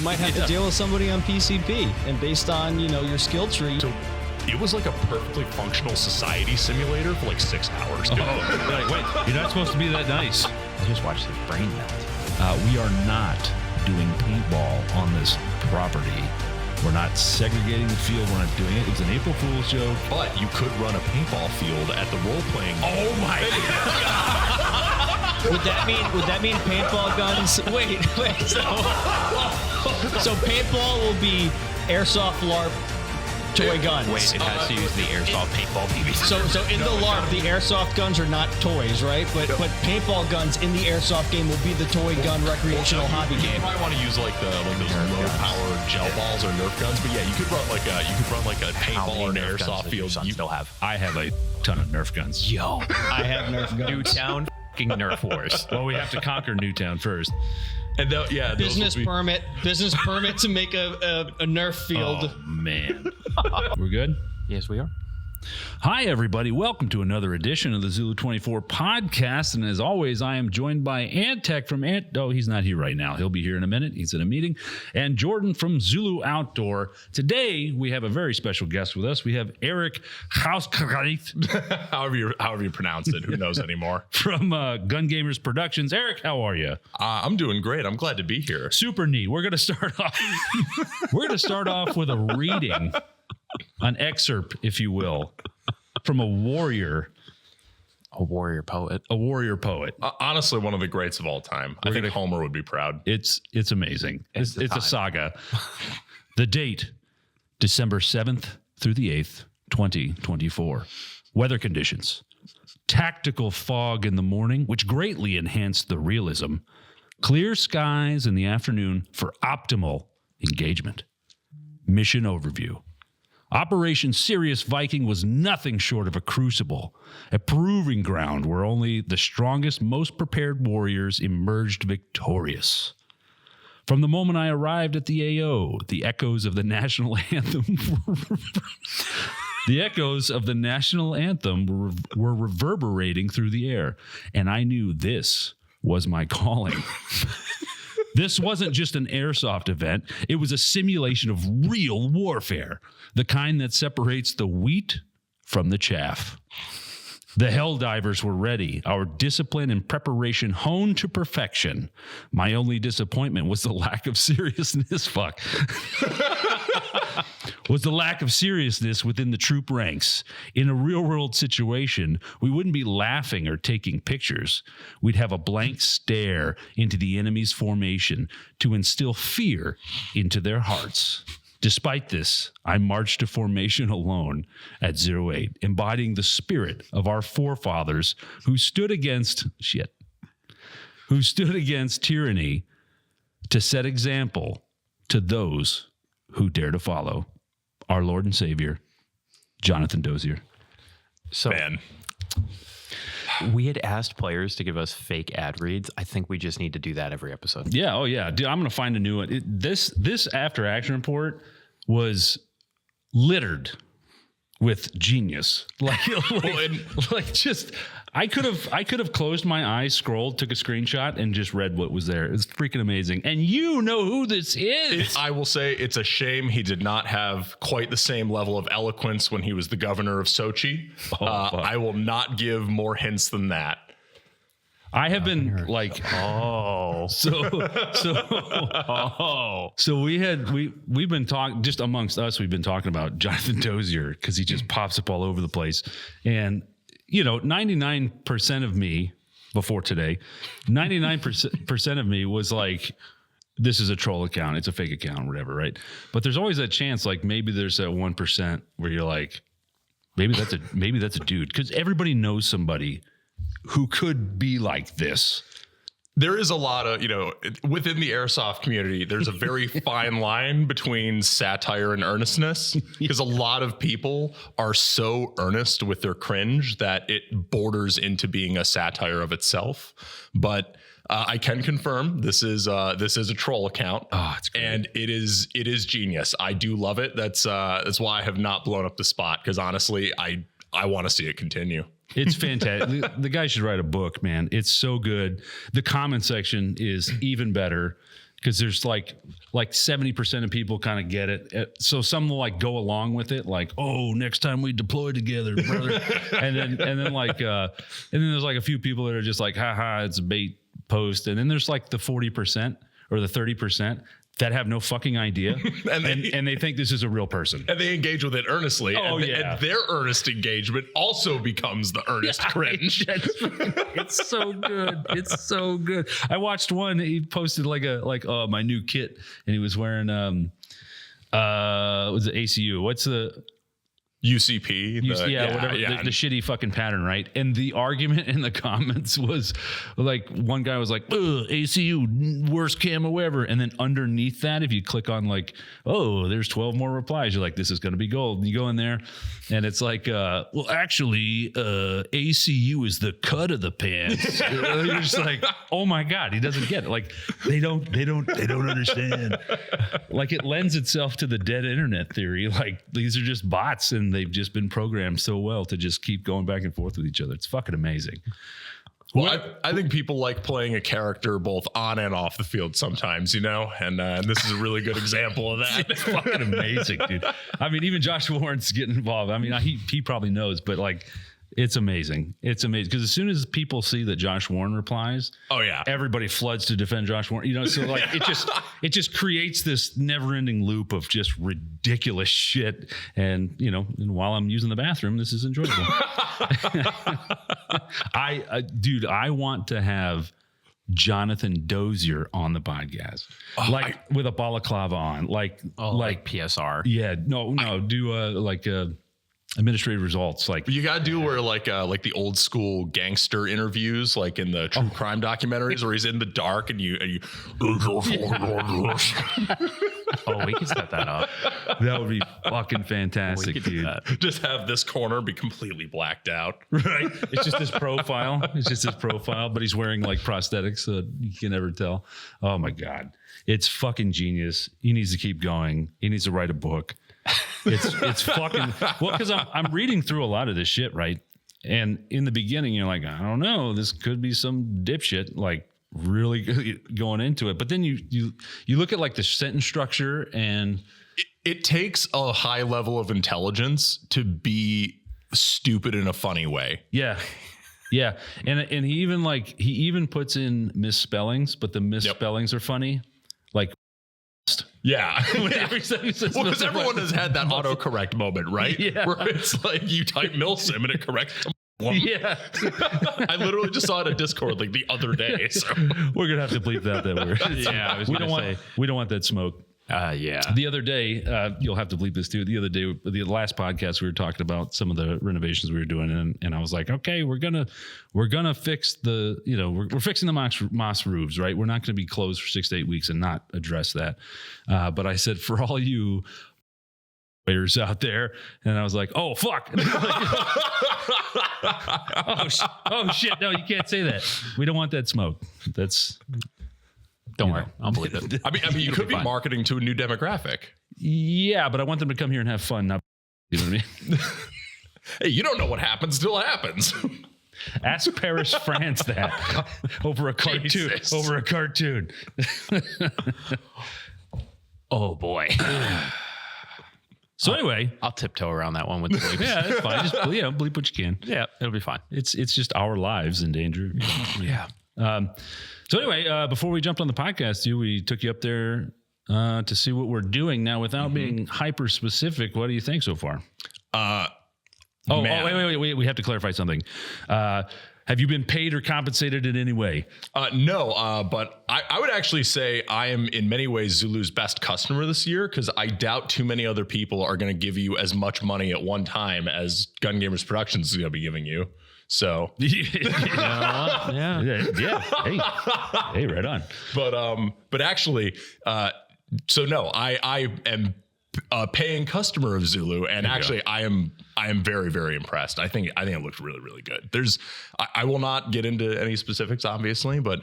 You might have to deal with somebody on PCP, and based on, your skill tree. So it was like a perfectly functional society simulator for like 6 hours. Wait, you're not supposed to be that nice. I just watched his brain melt. We are not doing paintball on this property. We're not segregating the field. We're not doing it. It was an April Fool's joke. But you could run a paintball field at the role-playing. Oh my God. Would that mean paintball guns? Wait. So paintball will be Airsoft LARP toy guns. Wait, it has to use the Airsoft paintball PVC. So in the LARP, the Airsoft guns are not toys, right? But paintball guns in the Airsoft game will be the toy gun recreational hobby You game. probably want to use like those low-powered gel balls or Nerf guns. But yeah, you could run like a paintball or an Airsoft field. You still have. I have a ton of Nerf guns. Yo, I have Nerf guns. Newtown fucking Nerf Wars. Well, we have to conquer Newtown first. And business permit to make a Nerf field. Oh, man. We're good? Yes, we are. Hi, everybody. Welcome to another edition of the Zulu 24 podcast. And as always, I am joined by Antech from Oh, he's not here right now. He'll be here in a minute. He's in a meeting. And Jordan from Zulu Outdoor. Today, we have a very special guest with us. We have Eric Hauskreith. however you pronounce it. Who knows anymore? From Gun Gamers Productions. Eric, how are you? I'm doing great. I'm glad to be here. Super neat. We're going to start off. With a reading. An excerpt, if you will, from a warrior poet. Honestly, one of the greats of all time. I think Homer would be proud. It's amazing. It's a saga. The date, December 7th through the 8th, 2024. Weather conditions. Tactical fog in the morning, which greatly enhanced the realism. Clear skies in the afternoon for optimal engagement. Mission overview. Operation Sirius Viking was nothing short of a crucible, a proving ground where only the strongest, most prepared warriors emerged victorious. From the moment I arrived at the AO, the echoes of the national anthem were reverberating through the air, and I knew this was my calling. This wasn't just an airsoft event. It was a simulation of real warfare, the kind that separates the wheat from the chaff. The Helldivers were ready, our discipline and preparation honed to perfection. My only disappointment was the lack of seriousness. Was the lack of seriousness within the troop ranks. In a real-world situation, we wouldn't be laughing or taking pictures. We'd have a blank stare into the enemy's formation to instill fear into their hearts. Despite this, I marched to formation alone at 08, embodying the spirit of our forefathers who stood against tyranny to set example to those who dare to follow. Our Lord and Savior, Jonathan Dozier. So, Man. We had asked players to give us fake ad reads. I think we just need to do that every episode. Yeah. Oh, yeah. Dude, I'm going to find a new one. This after action report was littered with genius. I could have closed my eyes, scrolled, took a screenshot, and just read what was there. It's freaking amazing. And you know who this is. I will say it's a shame he did not have quite the same level of eloquence when he was the governor of Sochi. I will not give more hints than that. I have been we've been talking just amongst us. We've been talking about Jonathan Dozier because he just pops up all over the place. And 99% of me before today, 99% of me was like, this is a troll account. It's a fake account, whatever. Right. But there's always that chance, like maybe there's that 1% where you're like, maybe that's a dude. Cause everybody knows somebody who could be like this. There is a lot of, within the airsoft community, there's a very fine line between satire and earnestness, because a lot of people are so earnest with their cringe that it borders into being a satire of itself. But I can confirm this is a troll account. Oh, it's great. And it is genius. I do love it. That's why I have not blown up the spot, because honestly, I want to see it continue. It's fantastic. The guy should write a book, man. It's so good. The comment section is even better. because there's like 70% of people kind of get it. So some will like go along with it, like, oh, next time we deploy together, brother. and then there's like a few people that are just like, haha, it's a bait post. And then there's like the 40% or the 30% that have no fucking idea, and they think this is a real person, and they engage with it earnestly. And their earnest engagement also becomes the earnest cringe. It's so good. It's so good. I watched one. He posted like my new kit, and he was wearing was it ACU? What's the UCP, whatever, the shitty fucking pattern, right? And the argument in the comments was like, one guy was like, ACU, worst camo ever. And then underneath that, if you click on like, oh, there's 12 more replies, you're like, this is going to be gold. And you go in there and it's like, well, actually, ACU is the cut of the pants. You're just like, oh my God, he doesn't get it. Like, they don't understand. Like, it lends itself to the dead internet theory. Like, these are just bots, and they've just been programmed so well to just keep going back and forth with each other. It's fucking amazing. Well, I think people like playing a character both on and off the field sometimes, you know, and this is a really good example of that. It's fucking amazing, dude. I mean, even Josh Warren's getting involved. I mean, he probably knows, but like, it's amazing. It's amazing because as soon as people see that Josh Warren replies, oh yeah, everybody floods to defend Josh Warren. You know, so like it just creates this never-ending loop of just ridiculous shit. And you know, and while I'm using the bathroom, this is enjoyable. I want to have Jonathan Dozier on the podcast, with a balaclava on, like PSR. Yeah, do administrative results. Like, you gotta do where like the old school gangster interviews, like in the true crime documentaries, where he's in the dark and you Oh, we can set that up. That would be fucking fantastic, dude. Just have this corner be completely blacked out. Right. It's just his profile. But he's wearing like prosthetics, so you can never tell. Oh my God. It's fucking genius. He needs to keep going. He needs to write a book. It's fucking, well, because I'm reading through a lot of this shit, right? And in the beginning, you're like, I don't know, this could be some dipshit, like really going into it. But then you look at like the sentence structure, and it takes a high level of intelligence to be stupid in a funny way. Yeah. Yeah. And he even puts in misspellings, but the misspellings are funny. Like, yeah. Because everyone has had that autocorrect moment, right? Yeah. Where it's like you type Milsim and it corrects them. Yeah. I literally just saw it at Discord like the other day. So we're gonna have to bleep that word. Yeah, we don't want that smoke. Yeah. The other day, you'll have to bleep this too. The other day, the last podcast, we were talking about some of the renovations we were doing, and I was like, okay, we're gonna fix we're fixing the moss roofs, right? We're not gonna be closed for 6 to 8 weeks and not address that. But I said, for all you players out there, and I was like, oh fuck. oh shit, no, you can't say that. We don't want that smoke. Don't worry, I'll believe it. I mean, you could be marketing to a new demographic. Yeah, but I want them to come here and have fun. Not, you know what I mean? Hey, you don't know what happens till it happens. Ask Paris, France that over a cartoon. Jesus. Over a cartoon. Oh boy. So anyway, I'll tiptoe around that one with the bleeps. Yeah, that's fine. Just bleep what you can. Yeah, it'll be fine. It's just our lives in danger. Yeah. So anyway, before we jumped on the podcast, we took you up there to see what we're doing now. Without being hyper specific, what do you think so far? Wait. We have to clarify something. Have you been paid or compensated in any way? No, but I would actually say I am in many ways Zulu's best customer this year, because I doubt too many other people are going to give you as much money at one time as Gun Gamers Productions is going to be giving you. So yeah. Hey, right on. But actually, so no, I am a paying customer of Zulu, and actually I am very, very impressed. I think it looks really, really good. I will not get into any specifics, obviously, but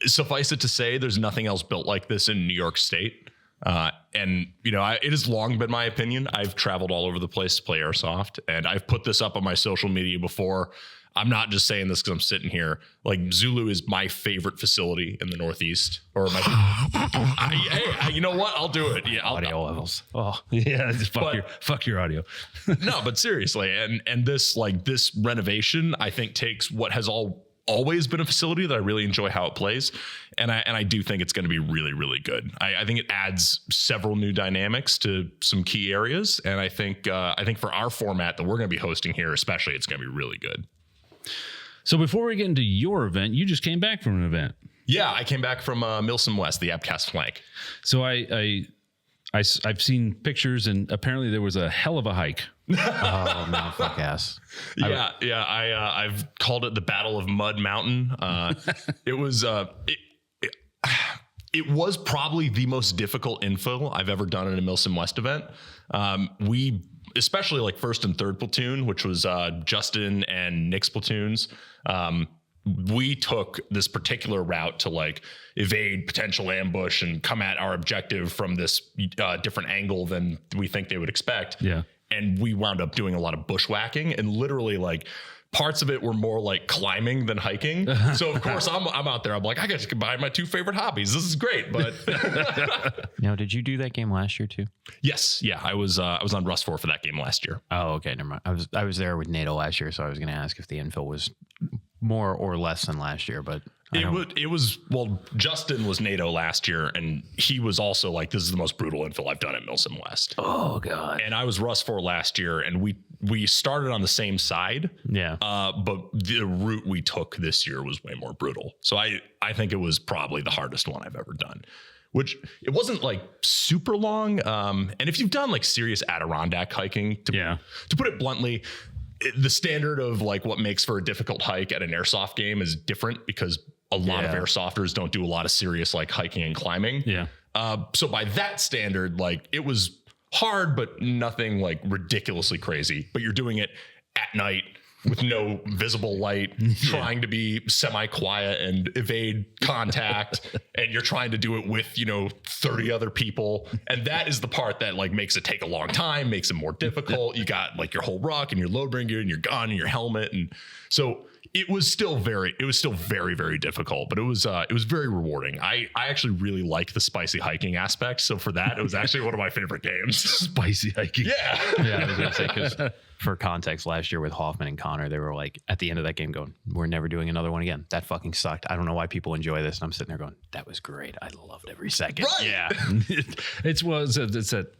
suffice it to say, there's nothing else built like this in New York State. And it has long been my opinion. I've traveled all over the place to play Airsoft, and I've put this up on my social media before. I'm not just saying this because I'm sitting here. Like Zulu is my favorite facility in the Northeast. Or my, you know what? I'll do it. Yeah, Audio levels. Oh, Yeah, just fuck your audio. no, but seriously, and this renovation, I think takes what has always been a facility that I really enjoy how it plays, and I do think it's going to be really, really good. I think it adds several new dynamics to some key areas, and I think for our format that we're going to be hosting here, especially, it's going to be really good. So before we get into your event, you just came back from an event. Yeah, I came back from Milson West, the Appcast flank. So I've seen pictures, and apparently there was a hell of a hike. oh no, fuck ass. I've called it the Battle of Mud Mountain. It was it was probably the most difficult infill I've ever done in a Milson West event. We, especially like first and third platoon, which was Justin and Nick's platoons. We took this particular route to like evade potential ambush and come at our objective from this different angle than we think they would expect. Yeah. And we wound up doing a lot of bushwhacking, and literally like parts of it were more like climbing than hiking. So of course I'm out there. I'm like, I got to combine my two favorite hobbies. This is great. But Now, did you do that game last year too? yes, yeah, I was on Rust 4 for that game last year. Oh, okay, never mind. I was there with NATO last year, so I was going to ask if the infill was more or less than last year, but It was well, Justin was NATO last year, and he was also like, this is the most brutal infill I've done at Milson West. Oh god. And I was Rust 4 last year, and we started on the same side. Yeah. But the route we took this year was way more brutal. So I think it was probably the hardest one I've ever done. Which it wasn't like super long. And if you've done like serious Adirondack hiking, to put it bluntly, the standard of like what makes for a difficult hike at an airsoft game is different because a lot of airsofters don't do a lot of serious like hiking and climbing. Yeah. So by that standard, like it was hard, but nothing like ridiculously crazy. But you're doing it at night with no visible light, trying to be semi-quiet and evade contact. And you're trying to do it with, 30 other people. And that is the part that like makes it take a long time, makes it more difficult. You got like your whole ruck and your load bearing gear and your gun and your helmet. And so it was still very, very difficult, but it was very rewarding. I actually really like the spicy hiking aspect. So for that, it was actually one of my favorite games. Spicy hiking. Yeah. Yeah, I was gonna say, because for context, last year with Hoffman and Connor, they were like at the end of that game going, "We're never doing another one again. That fucking sucked. I don't know why people enjoy this." And I'm sitting there going, "That was great. I loved every second." Right. Yeah,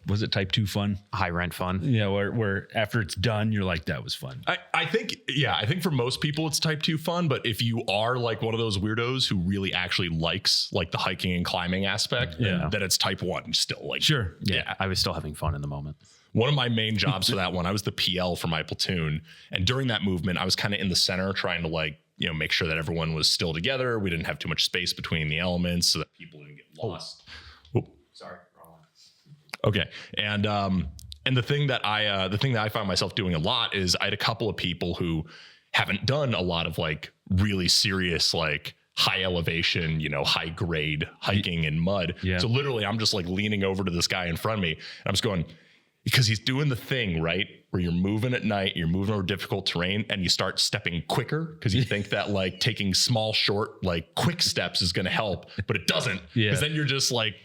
Was it type 2 fun? high rent fun. Yeah, where after it's done, you're like, that was fun. I think for most people it's type 2 fun, but if you are like one of those weirdos who really actually likes like the hiking and climbing aspect, then it's type 1 still. Like Sure. Yeah, I was still having fun in the moment. One of my main jobs for that one, I was the PL for my platoon. And during that movement, I was kind of in the center trying to like, make sure that everyone was still together. We didn't have too much space between the elements so that people didn't get lost. Oh, sorry. Wrong one. Okay. And the thing that I find myself doing a lot is I had a couple of people who haven't done a lot of like really serious, like high elevation, high grade hiking in mud. Yeah. So literally I'm just like leaning over to this guy in front of me and I'm just going, because he's doing the thing, right, where you're moving at night, you're moving over difficult terrain, and you start stepping quicker because you think that like taking small, short, like quick steps is going to help, but it doesn't. Because then you're just like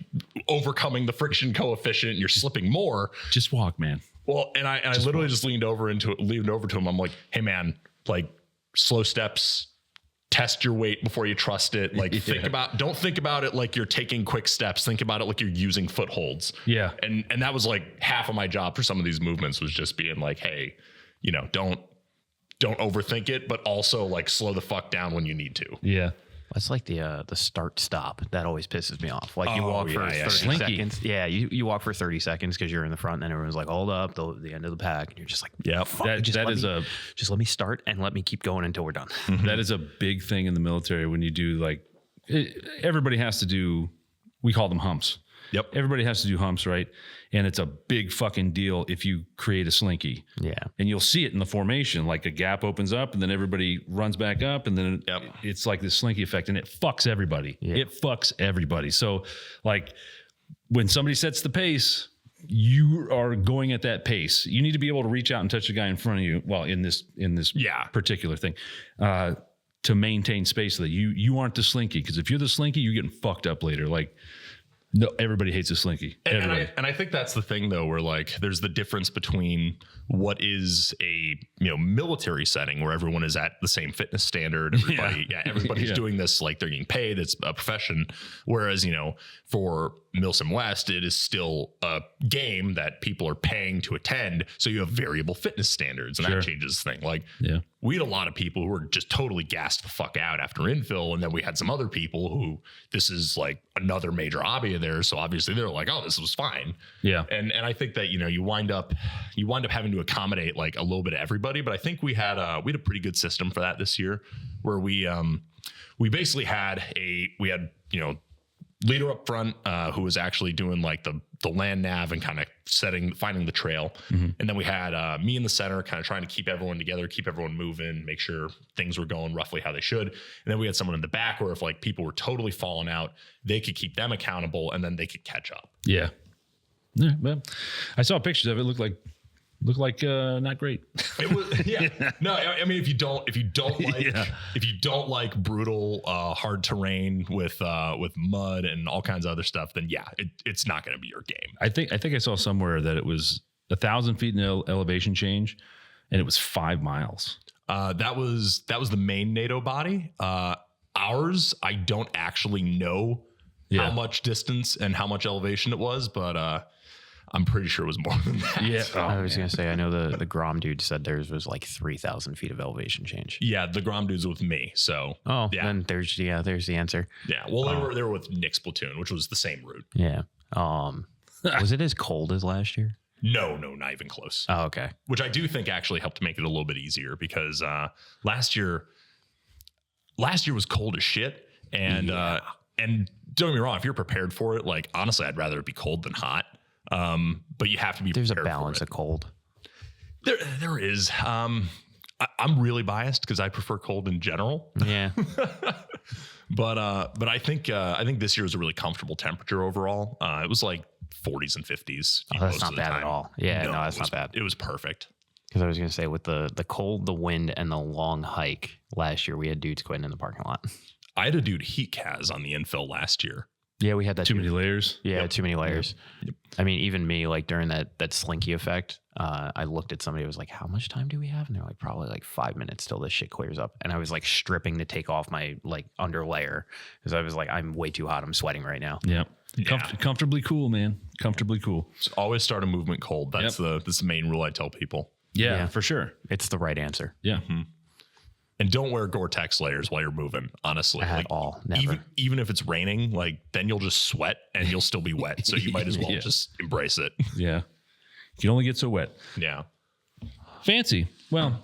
overcoming the friction coefficient and you're slipping more. Just walk, man. Well, and I literally just leaned over to him. I'm like, hey man, like slow steps. Test your weight before you trust it. Like don't think about it like you're taking quick steps. Think about it like you're using footholds. Yeah. And that was like half of my job for some of these movements was just being like, hey, don't overthink it, but also like slow the fuck down when you need to. Yeah. It's like the start stop that always pisses me off. Like you walk for 30 Slinky. seconds. Yeah, you walk for 30 seconds because you're in the front, and then everyone's like, "Hold up, the end of the pack," and you're just like, "Yeah, just let me start and let me keep going until we're done." That is a big thing in the military when you do like everybody has to do. We call them humps. Yep. Everybody has to do humps, right? And it's a big fucking deal if you create a slinky. Yeah. And you'll see it in the formation, like a gap opens up and then everybody runs back up and then it's like this slinky effect and it fucks everybody. Yeah. It fucks everybody. So like when somebody sets the pace, you are going at that pace, you need to be able to reach out and touch the guy in front of you. Well, in this particular thing, to maintain space so that you aren't the slinky. Because if you're the slinky, you're getting fucked up later. Like, no, everybody hates a slinky. And I think that's the thing, though, where like there's the difference between what is a military setting where everyone is at the same fitness standard. Everybody's doing this, like they're getting paid. It's a profession. Whereas for Milson West, it is still a game that people are paying to attend. So you have variable fitness standards, and that changes the thing. Like we had a lot of people who were just totally gassed the fuck out after infill, and then we had some other people who this is like another major hobby of theirs. So obviously they're like, oh, this was fine. Yeah. And I think that you wind up having to accommodate like a little bit of everybody. But I think we had a pretty good system for that this year, where we basically had leader up front who was actually doing like the land nav and kind of finding the trail. And then we had me in the center kind of trying to keep everyone together, keep everyone moving, make sure things were going roughly how they should. And then we had someone in the back where if like people were totally falling out, they could keep them accountable and then they could catch up. Yeah. Well, I saw pictures of it. Looked like not great. It was, no, I mean, if you don't like brutal, hard terrain with mud and all kinds of other stuff, then it's not going to be your game. I think I saw somewhere that it was 1,000 feet in elevation change, and it was 5 miles. That was the main NATO body. Ours, I don't actually know how much distance and how much elevation it was, but I'm pretty sure it was more than that. Yeah, I was gonna say, I know the Grom dude said theirs was like 3,000 feet of elevation change. Yeah, the Grom dude's with me, so then there's the answer. Yeah, well, they were with Nick's platoon, which was the same route. Yeah. Was it as cold as last year? No, not even close. Oh, okay. Which I do think actually helped make it a little bit easier because last year was cold as shit, and don't get me wrong, if you're prepared for it, like honestly, I'd rather it be cold than hot. But you have to be. There's a balance of cold. There is. I'm really biased because I prefer cold in general. Yeah. but I think this year was a really comfortable temperature overall. It was like 40s and 50s. Oh, that's not bad at all. Yeah, no, that's not bad. It was perfect. Because I was going to say with the cold, the wind, and the long hike last year, we had dudes quitting in the parking lot. I had a dude heat cas on the infill last year. Yeah, we had that too many layers. Yeah, too many layers. Yep. I mean, even me, like during that slinky effect, I looked at somebody who was like, how much time do we have? And they're like, probably like 5 minutes till this shit clears up. And I was like stripping to take off my like under layer because I was like, I'm way too hot. I'm sweating right now. Yep. Comfortably cool, man. Comfortably cool. So always start a movement cold. That's the main rule I tell people. Yeah, for sure. It's the right answer. Yeah. Mm-hmm. And don't wear Gore-Tex layers while you're moving, honestly. At all. Never. Even if it's raining, like then you'll just sweat and you'll still be wet. So you might as well just embrace it. Yeah. You can only get so wet. Yeah. Fancy. Well,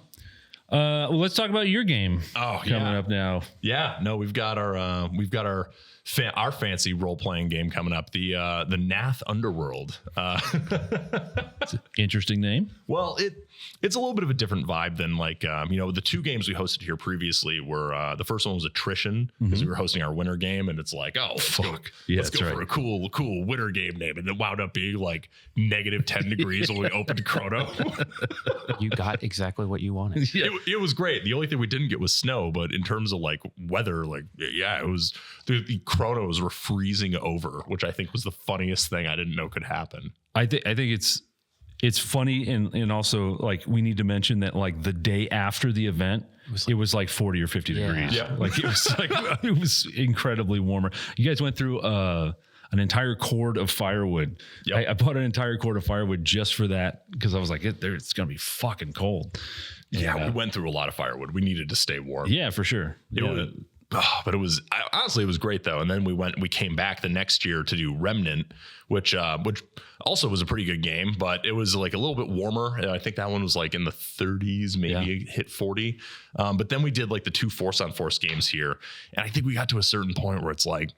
let's talk about your game coming up now. Yeah. No, we've got our fancy role-playing game coming up, the Nath Underworld. It's an interesting name. Well, it's a little bit of a different vibe than like the two games we hosted here previously were the first one was Attrition because we were hosting our winter game, and it's like, oh, let's go for a cool winter game name, and it wound up being like negative 10 degrees when we opened Chrono. You got exactly what you wanted. It was great. The only thing we didn't get was snow, but in terms of like weather, like it was the Chronos were freezing over, which I think was the funniest thing I didn't know could happen. I think it's funny and also like we need to mention that like the day after the event it was like 40 or 50 degrees. Yeah. Like it was incredibly warmer. You guys went through an entire cord of firewood. Yep. I bought an entire cord of firewood just for that because I was like it's gonna be fucking cold. Yeah, we went through a lot of firewood. We needed to stay warm. Yeah, for sure. But it was honestly, it was great though. And then we came back the next year to do Remnant, which also was a pretty good game, but it was like a little bit warmer. And I think that one was like in the 30s, maybe hit 40. But then we did like the 2 Force on Force games here. And I think we got to a certain point where it's like,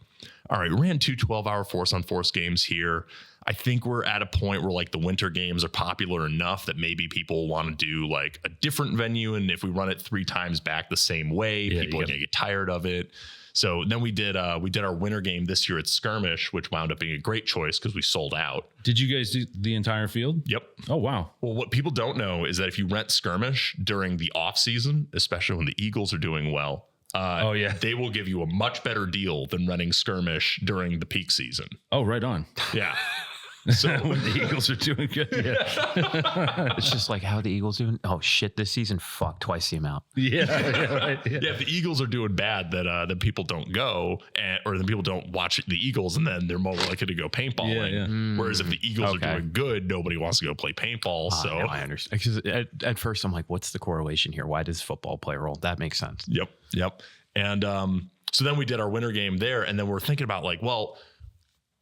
all right, we ran 2 12-hour Force on Force games here. I think we're at a point where like the winter games are popular enough that maybe people want to do like a different venue. And if we run it 3 times back the same way, people are going to get tired of it. So then we did our winter game this year at Skirmish, which wound up being a great choice because we sold out. Did you guys do the entire field? Yep. Oh, wow. Well, what people don't know is that if you rent Skirmish during the off season, especially when the Eagles are doing well, they will give you a much better deal than renting Skirmish during the peak season. Oh, right on. Yeah. So when the Eagles are doing good. Yeah. It's just like, how the Eagles doing? Oh shit, this season, fuck, twice the amount. Yeah. Right. If the Eagles are doing bad, then people don't go, or then people don't watch the Eagles, and then they're more likely to go paintballing. Whereas if the Eagles are doing good, nobody wants to go play paintball. So no, I understand. Because at first I'm like, what's the correlation here? Why does football play a role? That makes sense. Yep. And so then we did our winter game there, and then we're thinking about like, well,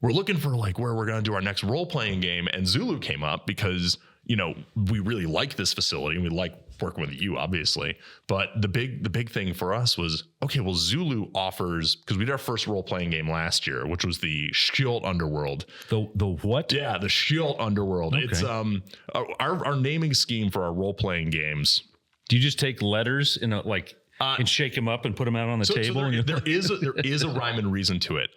we're looking for like where we're going to do our next role-playing game. And Zulu came up because, we really like this facility and we like working with you, obviously. But the big thing for us was, okay, well, Zulu offers, because we did our first role-playing game last year, which was the Shield Underworld. The what? Yeah, the Shield Underworld. Okay. It's our naming scheme for our role-playing games. Do you just take letters in a like and shake them up and put them out on the table? So there is a rhyme and reason to it.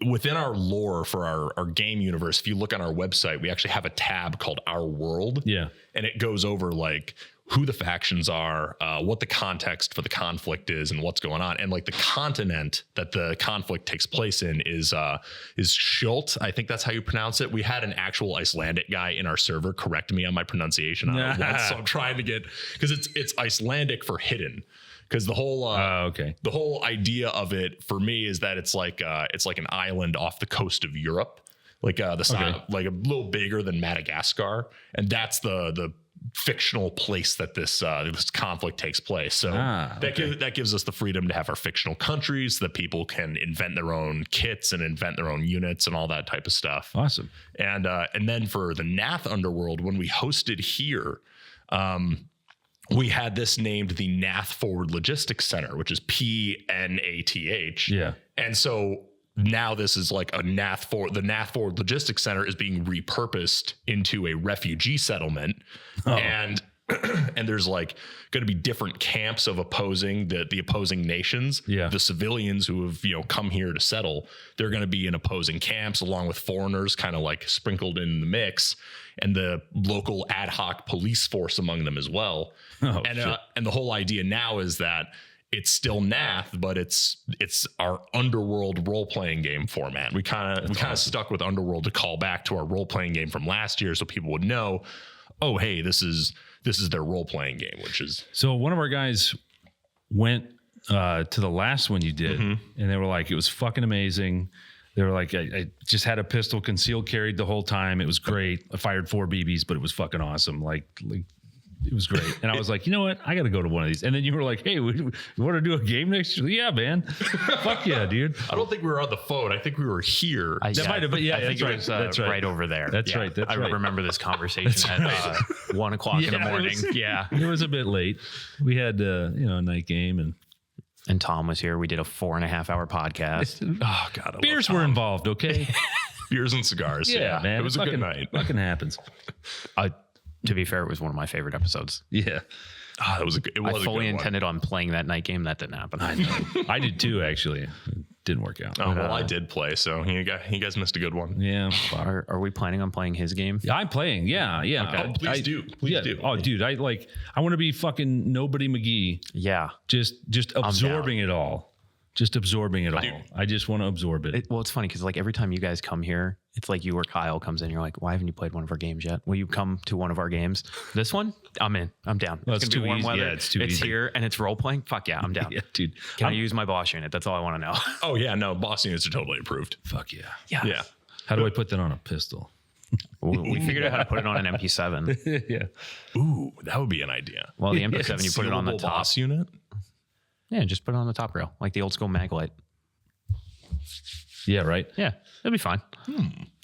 Within our lore for our game universe, if you look on our website, we actually have a tab called Our World. Yeah. And it goes over like who the factions are, what the context for the conflict is, and what's going on. And like the continent that the conflict takes place in is Schult. I think that's how you pronounce it. We had an actual Icelandic guy in our server correct me on my pronunciation on it once, so I'm trying to get, because it's Icelandic for hidden. Because the whole the whole idea of it for me is that it's like an island off the coast of Europe, like the size, like a little bigger than Madagascar, and that's the fictional place that this conflict takes place. So that gives us the freedom to have our fictional countries that people can invent their own kits and invent their own units and all that type of stuff. Awesome. And then for the Nath Underworld, when we hosted here, we had this named the Nath Forward Logistics Center, which is PNATH. Yeah. And so now this is like the Nath Forward Logistics Center is being repurposed into a refugee settlement. And there's like going to be different camps of opposing the opposing nations. Yeah. The civilians who have, come here to settle, they're going to be in opposing camps along with foreigners kind of like sprinkled in the mix, and the local ad hoc police force among them as well. And the whole idea now is that it's still Nath, but it's our Underworld role-playing game format. We kind of stuck with Underworld to call back to our role-playing game from last year, so people would know, oh, hey, this is their role-playing game, which is. So one of our guys went to the last one you did, and they were like, it was fucking amazing. They were like, I just had a pistol concealed carried the whole time. It was great. I fired 4 BBs, but it was fucking awesome. Like it was great. And I was like, you know what? I got to go to one of these. And then you were like, hey, we want to do a game next year? Yeah, man. Fuck yeah, dude. I don't think we were on the phone. I think we were here. I think it was that's right. right over there. That's right. I remember this conversation at 1 o'clock in the morning. It was a bit late. We had, a night game and Tom was here. We did a 4.5-hour podcast. Oh God, beers were involved. Okay. Beers and cigars. Yeah, man. It was a good night. Fucking happens. To be fair, it was one of my favorite episodes. Yeah. It was I fully intended on playing that night game. That didn't happen. I know. I did too, actually. It didn't work out. Oh, well, I did play, so you guys missed a good one. Yeah. Are we planning on playing his game? Yeah, I'm playing. Yeah. Okay. Oh, please do. Oh, dude, I want to be fucking Nobody McGee. Yeah. Just absorbing it all. Just absorbing it all. Dude. I just want to absorb it. Well, it's funny because like every time you guys come here, it's like you or Kyle comes in. You're like, why haven't you played one of our games yet? Will you come to one of our games? This one, I'm in. I'm down. Well, it's too warm easy. weather. Yeah, it's too easy. It's here and it's role playing. Fuck yeah, I'm down. Yeah, dude. Can I use my boss unit? That's all I want to know. Oh yeah, no, boss units are totally approved. Fuck yeah. Yeah. How do I put that on a pistol? We figured out how to put it on an MP7. Yeah. Ooh, that would be an idea. Well, the MP7, you put it on the Concealable top. boss unit. Yeah, just put it on the top rail, like the old school Maglite. Yeah, right. Yeah, it'll be fine.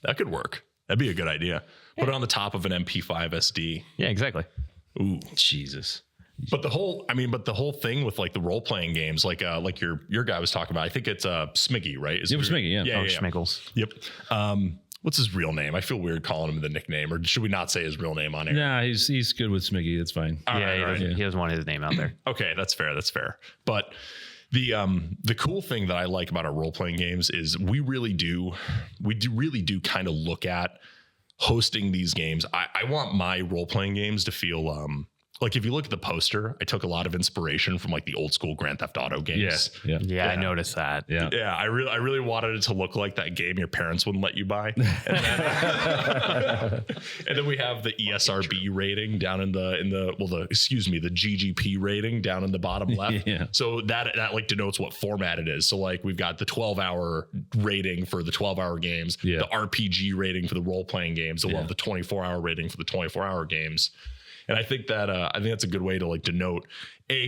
That could work. That'd be a good idea. Put it on the top of an MP5 SD. Yeah, exactly. Ooh, Jesus. but the whole thing with like the role playing games, like your guy was talking about, I think it's Smiggy, right? It was Smiggy, yeah. Schmiggles. Yep. what's his real name? I feel weird calling him the nickname, or should we not say his real name on air? Nah, he's good with Smiggy. That's fine. He doesn't want his name out there. Okay, that's fair. That's fair. But the cool thing that I like about our role playing games is we really do kind of look at hosting these games. I want my role playing games to feel like if you look at the poster, I took a lot of inspiration from like the old school Grand Theft Auto games. Yeah, I noticed that. Yeah, I really wanted it to look like that game your parents wouldn't let you buy. And then we have the ESRB rating down in the GGP rating down in the bottom left. So that like denotes what format it is. So like we've got the 12-hour rating for the 12-hour games, the RPG rating for the role playing games, we'll have the 24-hour rating for the 24-hour games. And I think that's a good way to like denote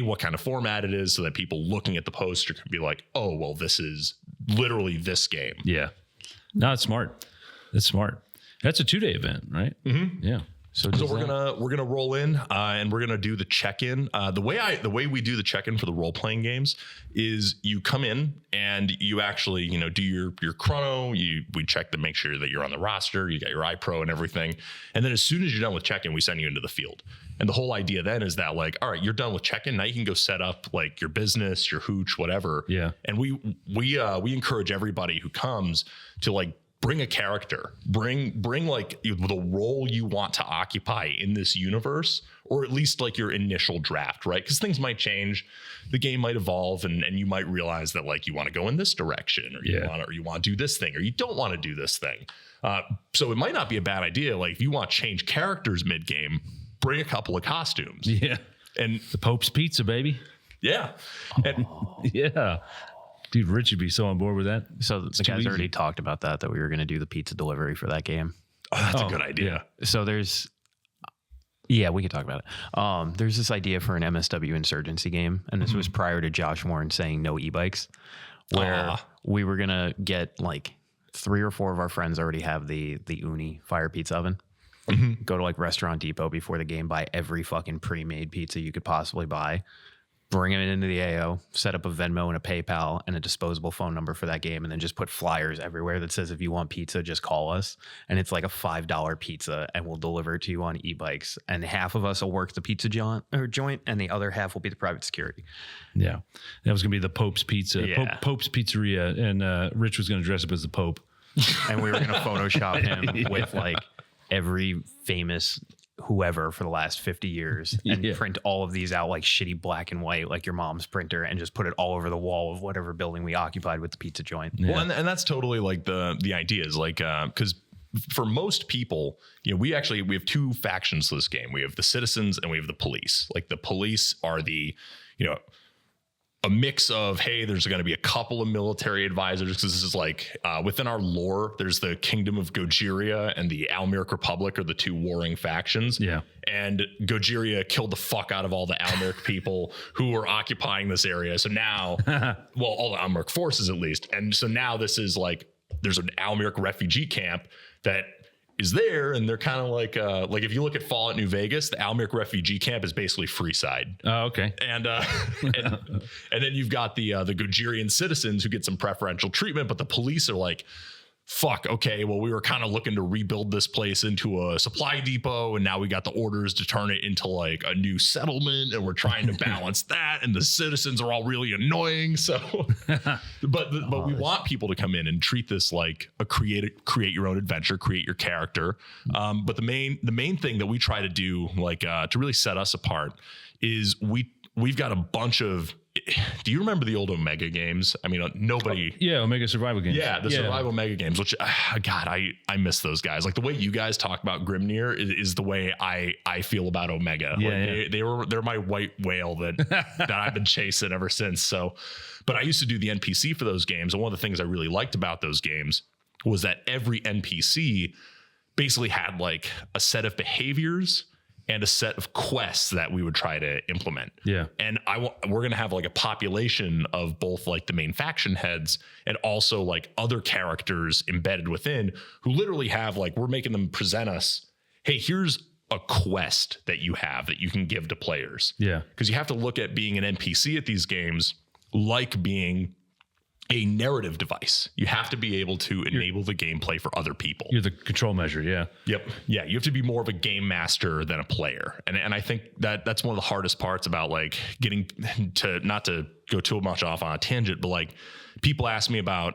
what kind of format it is, so that people looking at the poster can be like, oh, well, this is literally this game. Yeah. No, it's smart. It's smart. That's a 2-day event, right? Mm-hmm. Yeah. So we're gonna roll in and we're gonna do the check-in. The way we do the check-in for the role-playing games is you come in and you actually do your chrono. We check to make sure that you're on the roster. You got your iPro and everything. And then as soon as you're done with check-in, we send you into the field. And the whole idea then is that like, all right, you're done with check-in. Now you can go set up like your business, your hooch, whatever. Yeah. And we encourage everybody who comes to like bring a character, bring like the role you want to occupy in this universe, or at least like your initial draft, right? Because things might change, the game might evolve, and you might realize that like you want to go in this direction, or you want to do this thing, or you don't want to do this thing. So it might not be a bad idea. Like if you want to change characters mid-game, bring a couple of costumes. Yeah. And the Pope's Pizza, baby. Yeah. And yeah. Dude, Rich would be so on board with that. So the guys already talked about that we were going to do the pizza delivery for that game. Oh, that's a good idea. Yeah. So we could talk about it. There's this idea for an MSW insurgency game, and this was prior to Josh Warren saying no e-bikes, where we were going to get like 3 or 4 of our friends already have the Uni fire pizza oven. Go to like Restaurant Depot before the game, buy every fucking pre-made pizza you could possibly buy, bring it into the AO, set up a Venmo and a PayPal and a disposable phone number for that game, and then just put flyers everywhere that says, if you want pizza, just call us. And it's like a $5 pizza, and we'll deliver it to you on e-bikes. And half of us will work the pizza joint, and the other half will be the private security. Yeah. That was going to be the Pope's Pizza, Yeah. Pope's Pizzeria. And Rich was going to dress up as the Pope. And we were going to Photoshop him with like every famous whoever for the last 50 years and print all of these out like shitty black and white, like your mom's printer, and just put it all over the wall of whatever building we occupied with the pizza joint. Yeah. Well, and that's totally like the idea is like, because for most people, we have 2 factions to this game. We have the citizens and we have the police. Like the police are the, a mix of, hey, there's going to be a couple of military advisors, because this is like within our lore, there's the Kingdom of Gojiria and the Almeric Republic are the 2 warring factions. Yeah. And Gojiria killed the fuck out of all the Almeric people who were occupying this area. So now, well, all the Almeric forces at least. And so now this is like, there's an Almeric refugee camp that is there, and they're kind of like if you look at Fallout New Vegas, the Almeric refugee camp is basically Freeside. Oh, okay. And then you've got the Gojirian citizens who get some preferential treatment, but the police are like, fuck, okay, well, we were kind of looking to rebuild this place into a supply depot, and now we got the orders to turn it into like a new settlement, and we're trying to balance that, and the citizens are all really annoying. So, but we want people to come in and treat this like a create your own adventure, create your character. But the main thing that we try to do, like to really set us apart, is we've got a bunch of. Do you remember the old Omega games? I mean, nobody. Omega survival games. Yeah, the survival Omega games, which, God, I miss those guys. Like the way you guys talk about Grimnir is the way I feel about Omega. Yeah, like they're my white whale that I've been chasing ever since. So, but I used to do the NPC for those games, and one of the things I really liked about those games was that every NPC basically had like a set of behaviors and a set of quests that we would try to implement. Yeah. And we're going to have like a population of both like the main faction heads and also like other characters embedded within who literally have like, we're making them present us, hey, here's a quest that you have that you can give to players. Yeah. Because you have to look at being an NPC at these games like being a narrative device. You have to be able to enable the gameplay for other people. You're the control measure, yeah. Yep. Yeah, you have to be more of a game master than a player. And I think that's one of the hardest parts about like getting to, not to go too much off on a tangent, but like people ask me about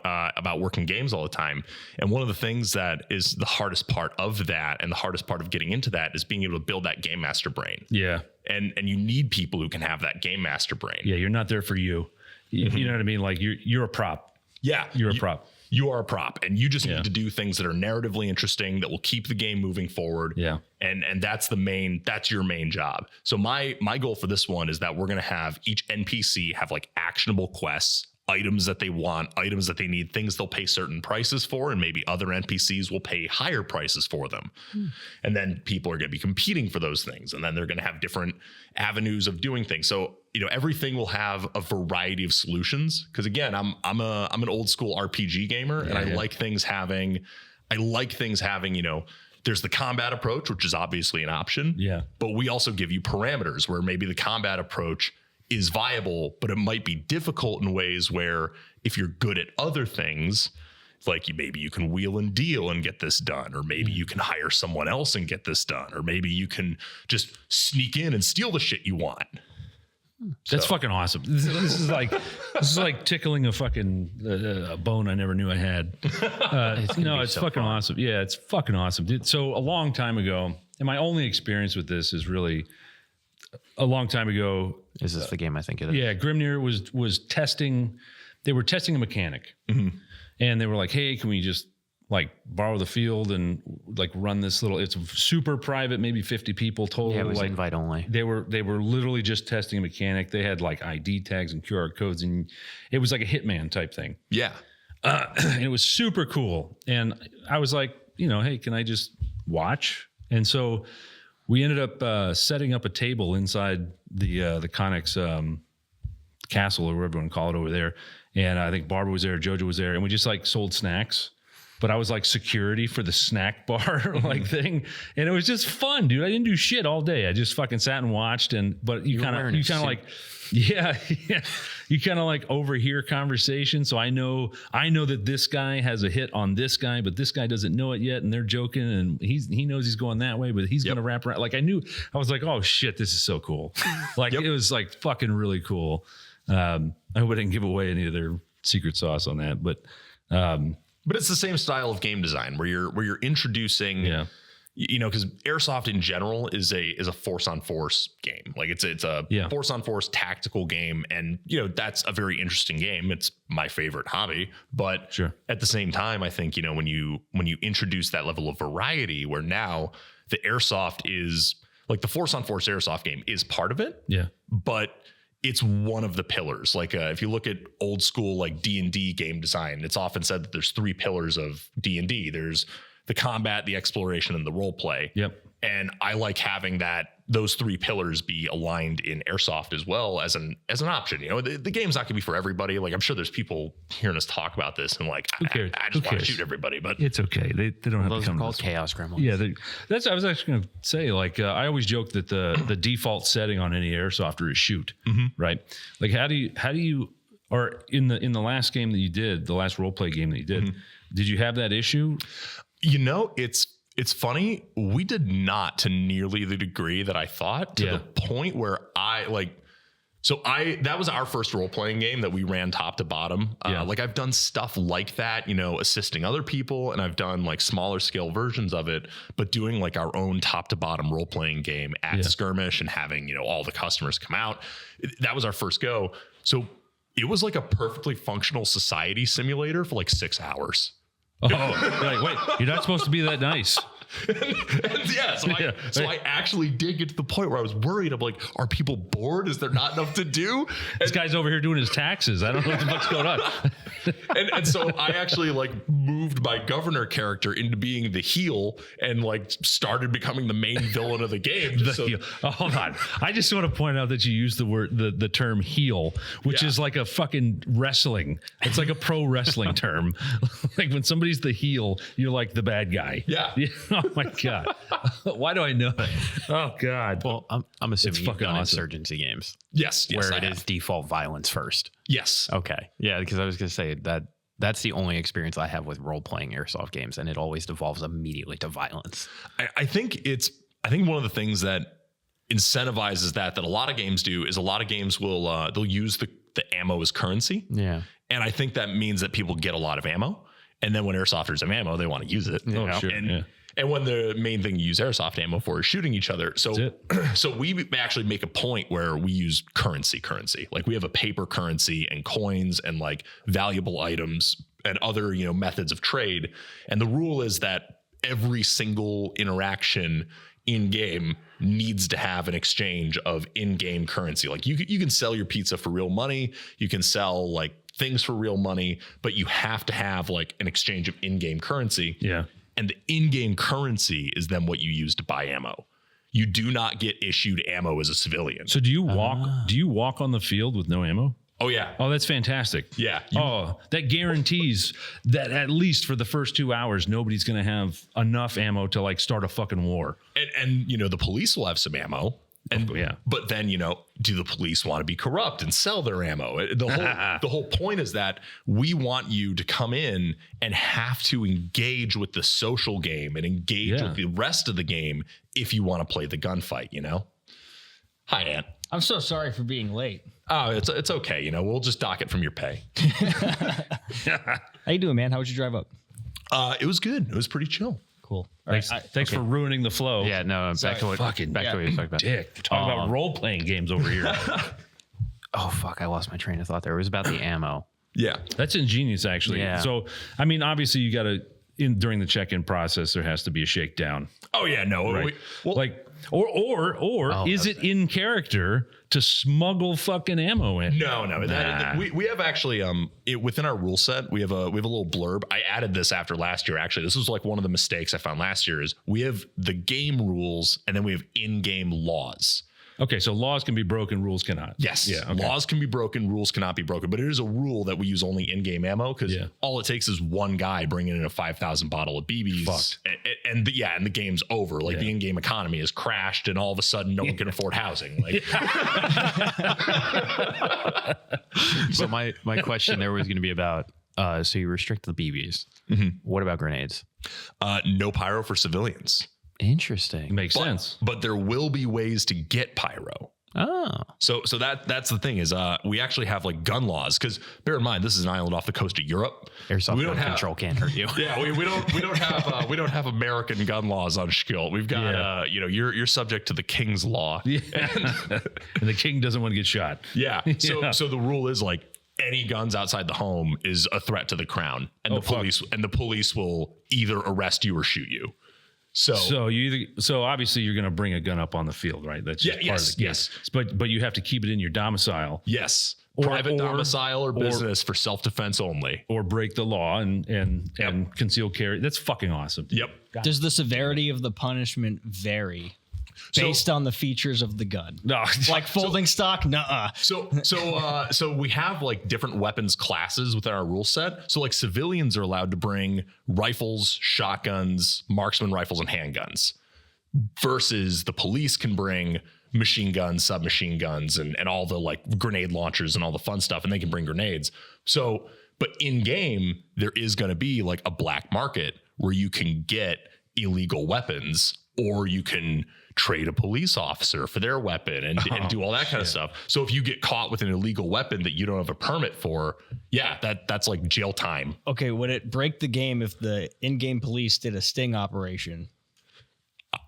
working games all the time. And one of the things that is the hardest part of that and the hardest part of getting into that is being able to build that game master brain. Yeah. And you need people who can have that game master brain. Yeah, you're not there for you. You know what I mean? Like you're a prop. Yeah. You're a prop. You are a prop, and you just need to do things that are narratively interesting that will keep the game moving forward. Yeah. And that's your main job. So my goal for this one is that we're going to have each NPC have like actionable quests, items that they want, items that they need, things they'll pay certain prices for, and maybe other NPCs will pay higher prices for them. And then people are going to be competing for those things. And then they're going to have different avenues of doing things. So, everything will have a variety of solutions. Cause again, I'm an old school RPG gamer, and I like things having, there's the combat approach, which is obviously an option. Yeah. But we also give you parameters where maybe the combat approach is viable, but it might be difficult in ways where if you're good at other things, like maybe you can wheel and deal and get this done, or maybe you can hire someone else and get this done, or maybe you can just sneak in and steal the shit you want. That's fucking awesome. This is like tickling a fucking a bone I never knew I had. It's so fucking awesome. Yeah, it's fucking awesome, dude. So a long time ago, and my only experience with this is really a long time ago. Is this the game I think it is? Yeah, Grimnir was testing. They were testing a mechanic, and they were like, "Hey, can we just like borrow the field and like run this little?" It's super private, maybe 50 people total. Yeah, it was like, invite only. They were literally just testing a mechanic. They had like ID tags and QR codes, and it was like a Hitman type thing. Yeah, and it was super cool. And I was like, hey, can I just watch? And so we ended up setting up a table inside the Connex castle, or whatever you want to call it over there. And I think Barbara was there, Jojo was there, and we just like sold snacks. But I was like security for the snack bar like thing. And it was just fun, dude. I didn't do shit all day. I just fucking sat and watched. But you kind of like, you kind of like overhear conversation. So I know that this guy has a hit on this guy, but this guy doesn't know it yet. And they're joking, and he knows he's going that way, but he's going to wrap around. Like I was like, oh shit, this is so cool. Like it was like fucking really cool. I hope I didn't give away any of their secret sauce on that, but it's the same style of game design where you're introducing, because Airsoft in general is a force on force game. Like it's a force on force tactical game, and that's a very interesting game. It's my favorite hobby, but at the same time, I think when you introduce that level of variety, where now the Airsoft is like the force on force Airsoft game is part of it, but it's one of the pillars. Like if you look at old school like D&D game design, it's often said that there's 3 pillars of D&D. There's the combat, the exploration, and the role play. Yep. And I like having those 3 pillars be aligned in Airsoft as well as an option. The game's not gonna be for everybody. Like I'm sure there's people hearing us talk about this and like, I just want to shoot everybody, but it's okay. They don't have those to come are called to chaos gremlins. Yeah, that's. I was actually going to say. Like I always joke that the default setting on any Airsofter is shoot, right? Like how do you or in the last game that you did, the last role play game that you did, did you have that issue? It's funny. We did not to nearly the degree that I thought, to the point where that was our first role playing game that we ran top to bottom. Like I've done stuff like that, assisting other people, and I've done like smaller scale versions of it, but doing like our own top to bottom role playing game at Skirmish and having, all the customers come out. That was our first go. So it was like a perfectly functional society simulator for like 6 hours. Oh, like, wait, you're not supposed to be that nice. So I actually did get to the point where I was worried. I'm like, are people bored? Is there not enough to do? This guy's over here doing his taxes. I don't know what the fuck's going on. and so I actually like moved my governor character into being the heel and like started becoming the main villain of the game. Heel. Oh, hold on. I just want to point out that you use the term heel, which is like a fucking wrestling. It's like a pro wrestling term. Like when somebody's the heel, you're like the bad guy. Yeah. Oh my God. Why do I know that? Oh God. Well, I'm assuming you've done awesome. Insurgency games. Yes, where I it is default violence first. Yes. Okay. Yeah, because I was going to say say that's the only experience I have with role-playing airsoft games, and it always devolves immediately to violence. I think one of the things that incentivizes that a lot of games do is a lot of games will they'll use the ammo as currency. Yeah. And I think that means that people get a lot of ammo. And then when airsofters have ammo, they want to use it. Oh, sure. And when the main thing you use airsoft ammo for is shooting each other. So we actually make a point where we use currency. Like we have a paper currency and coins and like valuable items and other, methods of trade. And the rule is that every single interaction in game needs to have an exchange of in-game currency. Like you can sell your pizza for real money. You can sell like things for real money, but you have to have like an exchange of in-game currency. Yeah. And the in-game currency is then what you use to buy ammo. You do not get issued ammo as a civilian. So do you walk? Do you walk on the field with no ammo? Oh yeah. Oh, that's fantastic. Yeah. That guarantees that at least for the first 2 hours, nobody's going to have enough ammo to like start a fucking war. And the police will have some ammo. And but then, do the police want to be corrupt and sell their ammo? The whole point is that we want you to come in and have to engage with the social game and engage with the rest of the game if you want to play the gunfight, Hi, Ant. I'm so sorry for being late. Oh, it's okay. We'll just dock it from your pay. How you doing, man? How was your drive up? It was good. It was pretty chill. Cool. Thanks for ruining the flow. Yeah, no, back to what you were talking about. Dick. Talking about role-playing games over here. Oh, fuck. I lost my train of thought there. It was about the ammo. Yeah. That's ingenious, actually. Yeah. So, I mean, obviously you got to, during the check-in process, there has to be a shakedown. Oh yeah, no. Right. Or is it in character to smuggle fucking ammo in? No. We have actually within our rule set we have a little blurb. I added this after last year. Actually, this was like one of the mistakes I found last year. Is we have the game rules and then we have in-game laws. Okay, so laws can be broken, rules cannot. Yes. Yeah. Okay. Laws can be broken, rules cannot be broken. But it is a rule that we use only in-game ammo because all it takes is one guy bringing in a 5,000 bottle of BBs. Fucked. And the game's over. Like the in-game economy has crashed and all of a sudden no one can afford housing. Like, So my question there was going to be about, so you restrict the BBs. What about grenades? No pyro for civilians. Interesting. Makes sense. But there will be ways to get pyro. Oh. So that's the thing is we actually have like gun laws because bear in mind this is an island off the coast of Europe. Airsoft gun control can't hurt you. Yeah, we don't have American gun laws on Shkilt. We've got you're subject to the king's law. Yeah. And the king doesn't want to get shot. Yeah. So the rule is like any guns outside the home is a threat to the crown, and the police will either arrest you or shoot you. So obviously you're going to bring a gun up on the field, right? That's just part of the game. Yes. But you have to keep it in your domicile. Yes. Private domicile or business for self-defense only. Or break the law and conceal carry. That's fucking awesome. Yep. Does the severity of the punishment vary based on the features of the gun? No. Like folding stock? Nuh-uh. So we have like different weapons classes within our rule set. So like civilians are allowed to bring rifles, shotguns, marksman rifles, and handguns versus the police can bring machine guns, submachine guns, and all the like grenade launchers and all the fun stuff. And they can bring grenades. So, but in game, there is going to be like a black market where you can get illegal weapons or you can trade a police officer for their weapon and do all that kind of stuff. So if you get caught with an illegal weapon that you don't have a permit for, that's like jail time. Okay, would it break the game if the in-game police did a sting operation?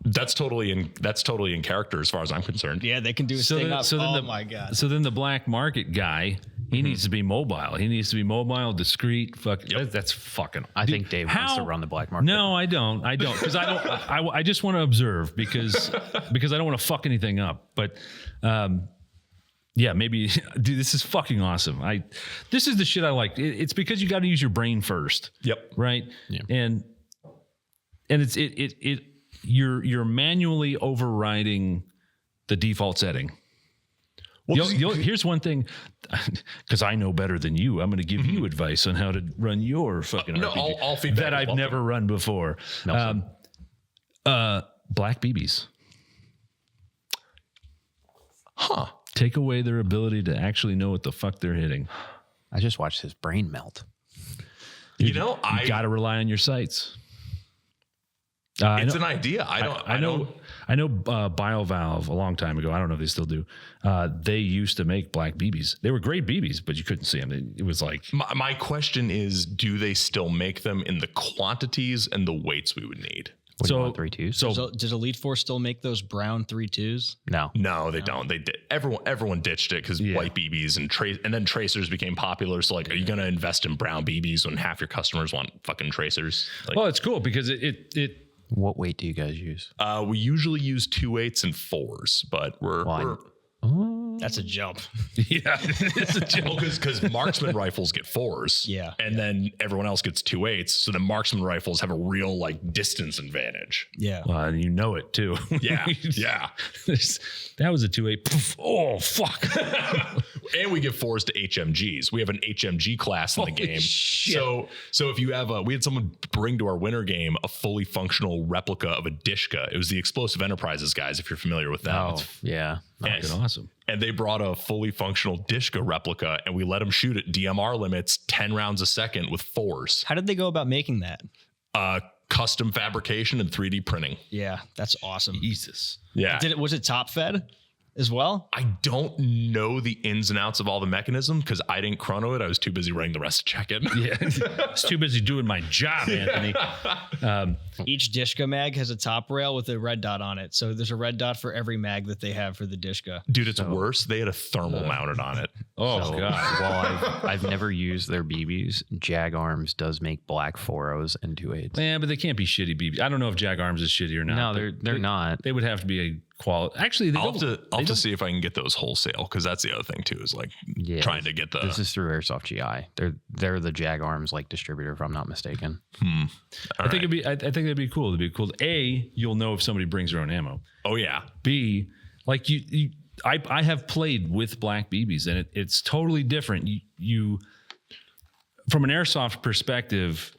That's totally in character as far as I'm concerned. Yeah, they can do a sting up. My God. So then the black market guy, he needs to be mobile. He needs to be mobile, discreet. That's fucking. I think Dave wants to run the black market. No, I don't. Because I just want to observe because I don't want to fuck anything up. But maybe, dude, this is fucking awesome. This is the shit I like. It's because you got to use your brain first. Yep. Right. Yeah. And you're manually overriding the default setting. Well, here's one thing, because I know better than you. I'm going to give you advice on how to run your fucking RPG I'll feedback that I've never run before. Black BBs. Take away their ability to actually know what the fuck they're hitting. I just watched his brain melt. You know, You got to rely on your sites. It's an idea. I know BioValve a long time ago. I don't know if they still do. They used to make black BBs. They were great BBs, but you couldn't see them. It was like my question is, do they still make them in the quantities and the weights we would need? What do you want, 3.2s? So does Elite Four still make those brown 3.2s? No, they don't. They did. Everyone ditched it because white BBs and then tracers became popular. So like, are you going to invest in brown BBs when half your customers want fucking tracers? Like, well, it's cool because it What weight do you guys use? we usually use 2.8s and 4s, but we're That's a jump. yeah, it's a joke. because marksman rifles get 4s, Yeah. and then everyone else gets 2.8s. So the marksman rifles have a real like distance advantage. Yeah. Well, and you know it too. Yeah, yeah. That was a 2.8. Oh fuck! And we give 4s to HMGs. We have an HMG class in the Holy game. shit. So if you have we had someone bring to our winter game a fully functional replica of a Dishka. It was the Explosive Enterprises guys, if you're familiar with them. Yeah. Fucking awesome. And they brought a fully functional Dishka replica, and we let them shoot at DMR limits 10 rounds a second with 4s. How did they go about making that? Custom fabrication and 3D printing. Yeah, that's awesome. Jesus. Yeah. Was it top fed as well? I don't know the ins and outs of all the mechanism because I didn't chrono it. I was too busy writing the rest to check it. Yeah, I was too busy doing my job, Anthony. Each Dishka mag has a top rail with a red dot on it. So there's a red dot for every mag that they have for the Dishka. Dude, it's worse. They had a thermal mounted on it. Oh So, god. while I've never used their BBs, Jag Arms does make black 4.0s and 2.8s. Man, but they can't be shitty BBs. I don't know if Jag Arms is shitty or not. No, but they're not. They would have to be a quality. Actually, I'll have to see if I can get those wholesale because that's the other thing too is like trying to get the. This is through Airsoft GI. They're the Jag Arms like distributor, if I'm not mistaken. I think I think that'd be cool. It'd be cool. A, you'll know if somebody brings their own ammo. Oh yeah. B, like I have played with black BBs and it's totally different. You from an airsoft perspective,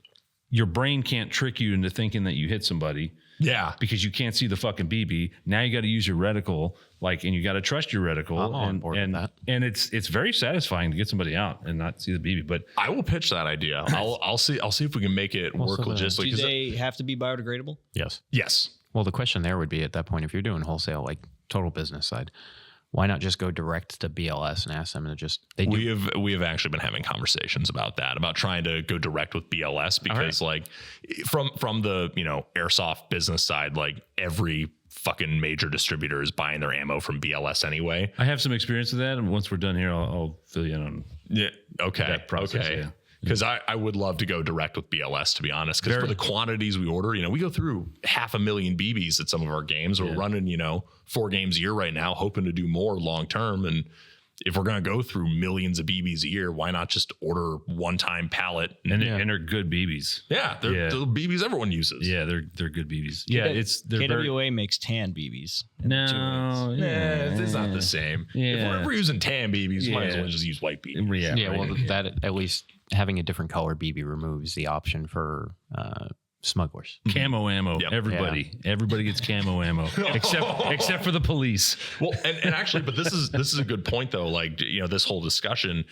your brain can't trick you into thinking that you hit somebody. Yeah. Because you can't see the fucking BB. Now you got to use your reticle, and you got to trust your reticle. I'm on board with that. And it's very satisfying to get somebody out and not see the BB. But I will pitch that idea. I'll see if we can make it work logistically. Do they have to be biodegradable? Yes. Yes. Well, the question there would be at that point, if you're doing wholesale, like total business side, why not just go direct to BLS and ask them to just We have actually been having conversations about that, about trying to go direct with BLS because like from the airsoft business side, like every fucking major distributor is buying their ammo from BLS anyway. I have some experience with that, and once we're done here, I'll fill you in on that process. Okay. Yeah. Because I would love to go direct with BLS, to be honest, because for the quantities we order, we go through 500,000 BBs at some of our games. We're running, 4 games a year right now, hoping to do more long term. And if we're going to go through millions of BBs a year, why not just order one-time pallet? And they're good BBs. Yeah, they're BBs everyone uses. Yeah, they're good BBs. Yeah, they're KWA makes tan BBs. No, it's not the same. Yeah. If we're using tan BBs, you might as well just use white BBs. Yeah, well, that at least having a different color BB removes the option for smugglers. Camo ammo. Yep. Everybody gets camo ammo except for the police. Well, and actually, but this is a good point though. Like, this whole discussion,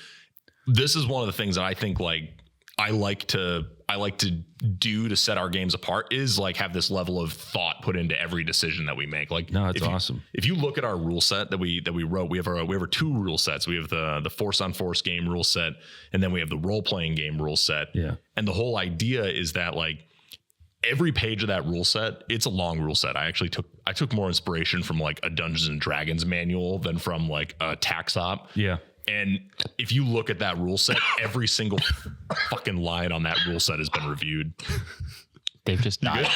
this is one of the things that I think like I like to do to set our games apart is like have this level of thought put into every decision that we make. Like, no, it's awesome. If you look at our rule set that we wrote, we have our 2 rule sets. We have the force on force game rule set, and then we have the role playing game rule set. Yeah. And the whole idea is that like every page of that rule set, it's a long rule set. I took more inspiration from like a Dungeons and Dragons manual than from like a tax op. Yeah. And if you look at that rule set, every single fucking line on that rule set has been reviewed. They've just died.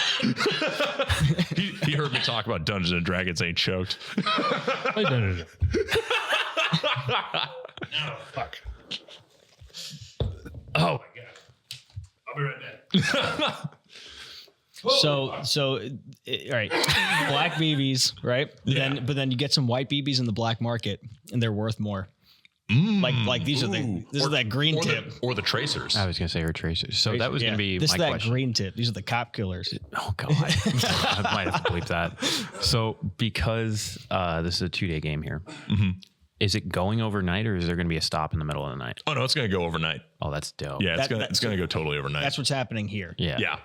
He heard me talk about Dungeons and Dragons, ain't choked. No. Oh, fuck. Oh my god. I'll be right back. So, all right, black BBs, right? Yeah. But then you get some white BBs in the black market, and they're worth more. Like these is that green tip, or the tracers. I was gonna say her tracers. So that was gonna be this my is that question. green tip. These are the cop killers. Oh god, I might have to bleep that. So because this is a 2-day game here, Is it going overnight, or is there going to be a stop in the middle of the night? Oh no, it's going to go overnight. Oh, that's dope. Yeah, it's going to go totally overnight. That's what's happening here. Yeah.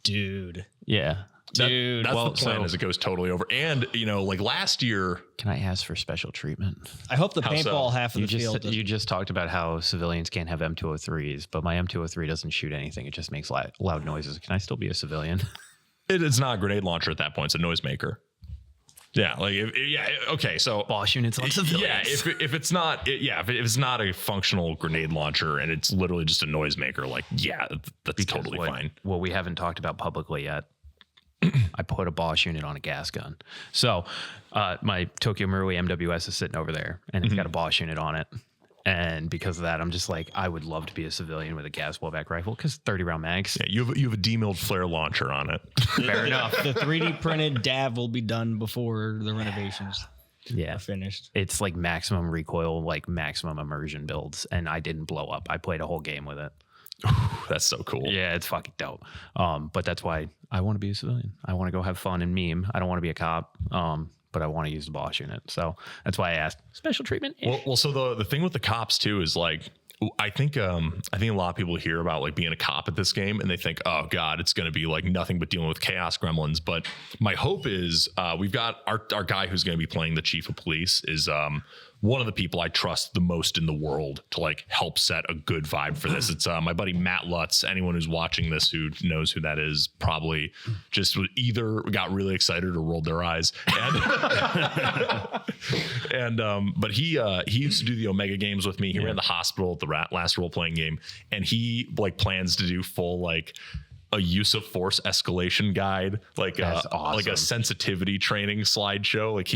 Dude. Yeah. Dude. That's the plan. Is it goes totally over. And like last year, can I ask for special treatment? I hope the paintball half of the field. You just talked about how civilians can't have M203s, but my M203 doesn't shoot anything. It just makes loud noises. Can I still be a civilian? It's not a grenade launcher at that point. It's a noisemaker. Yeah, okay. So boss units on civilians. Yeah, if it's not, if it's not a functional grenade launcher and it's literally just a noisemaker, that's totally fine. Well, we haven't talked about publicly yet. I put a boss unit on a gas gun. So my Tokyo Marui MWS is sitting over there, and it's got a boss unit on it. And because of that, I'm just like, I would love to be a civilian with a gas blowback rifle because 30 round mags. Yeah, you have a demilled flare launcher on it. Fair enough. The 3D printed DAV will be done before the renovations are finished. It's like maximum recoil, like maximum immersion builds, and I didn't blow up. I played a whole game with it. That's so cool. Yeah, it's fucking dope. But that's why I want to be a civilian. I want to go have fun and meme. I don't want to be a cop. But I want to use the boss unit. So that's why I asked special treatment. Well, so the thing with the cops too is like, I think a lot of people hear about like being a cop at this game and they think, oh God, it's going to be like nothing but dealing with chaos gremlins. But my hope is we've got our guy who's going to be playing the chief of police is one of the people I trust the most in the world to like help set a good vibe for this. It's my buddy Matt Lutz. Anyone who's watching this who knows who that is probably just either got really excited or rolled their eyes. But he used to do the Omega games with me. He ran the hospital at the last role playing game, and he like plans to do full like a use of force escalation guide, like like a sensitivity training slideshow. Like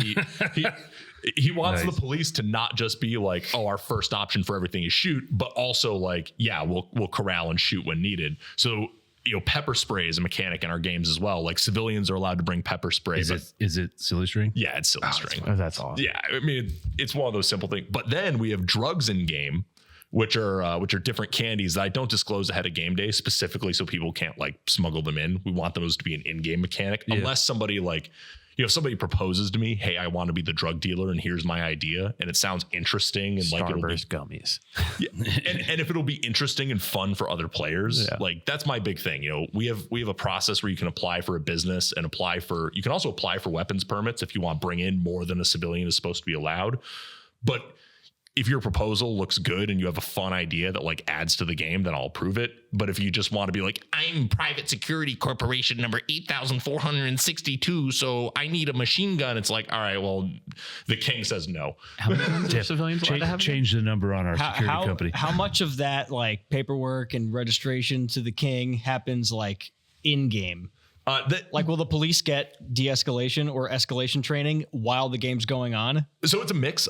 he wants the police to not just be like, oh, our first option for everything is shoot, but also like, yeah, we'll corral and shoot when needed. So, pepper spray is a mechanic in our games as well. Like civilians are allowed to bring pepper spray. Is it silly string? Yeah, it's silly string. That's awesome. Yeah, I mean, it's one of those simple things. But then we have drugs in game, which are different candies that I don't disclose ahead of game day specifically so people can't like smuggle them in. We want those to be an in-game mechanic unless somebody like, if somebody proposes to me, hey, I want to be the drug dealer and here's my idea, and it sounds interesting and like it'll be gummies. Yeah, and if it'll be interesting and fun for other players, like that's my big thing. We have a process where you can apply for a business and you can also apply for weapons permits if you want to bring in more than a civilian is supposed to be allowed. But if your proposal looks good and you have a fun idea that like adds to the game, then I'll approve it. But if you just want to be like, I'm Private Security Corporation number 8,462, so I need a machine gun, it's like, all right, well, the king says no. How many guns are civilians allowed to have? Change the number on our security company. How much of that like paperwork and registration to the king happens like in game? Will the police get de-escalation or escalation training while the game's going on? So it's a mix.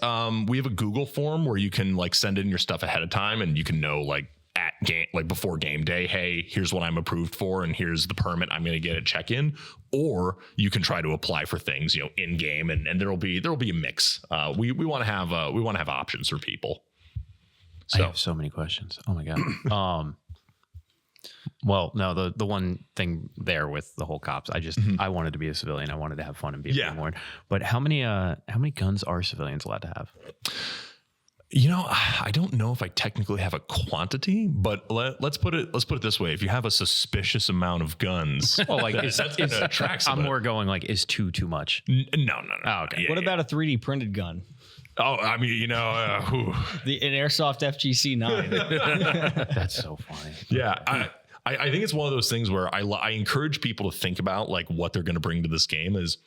We have a Google form where you can like send in your stuff ahead of time and you can know like at game, like before game day, hey, here's what I'm approved for and here's the permit I'm going to get at check-in. Or you can try to apply for things, in game, and there'll be a mix. We want to have options for people. So I have so many questions. Oh my God. Well, no, the one thing there with the whole cops, I wanted to be a civilian. I wanted to have fun and be a more. But how many guns are civilians allowed to have? I don't know if I technically have a quantity, but let's put it this way: if you have a suspicious amount of guns, well, like I'm more going like, is too much? No. Oh, okay. What about a 3D printed gun? Oh, I mean, an Airsoft FGC 9. That's so funny. Yeah, I think it's one of those things where I encourage people to think about like what they're going to bring to this game is,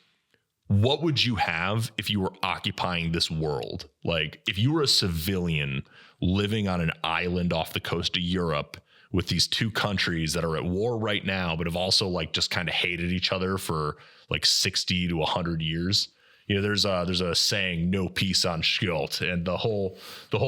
what would you have if you were occupying this world? Like if you were a civilian living on an island off the coast of Europe with these two countries that are at war right now, but have also like just kind of hated each other for like 60 to 100 years. There's a saying, no peace on Schilt. And the whole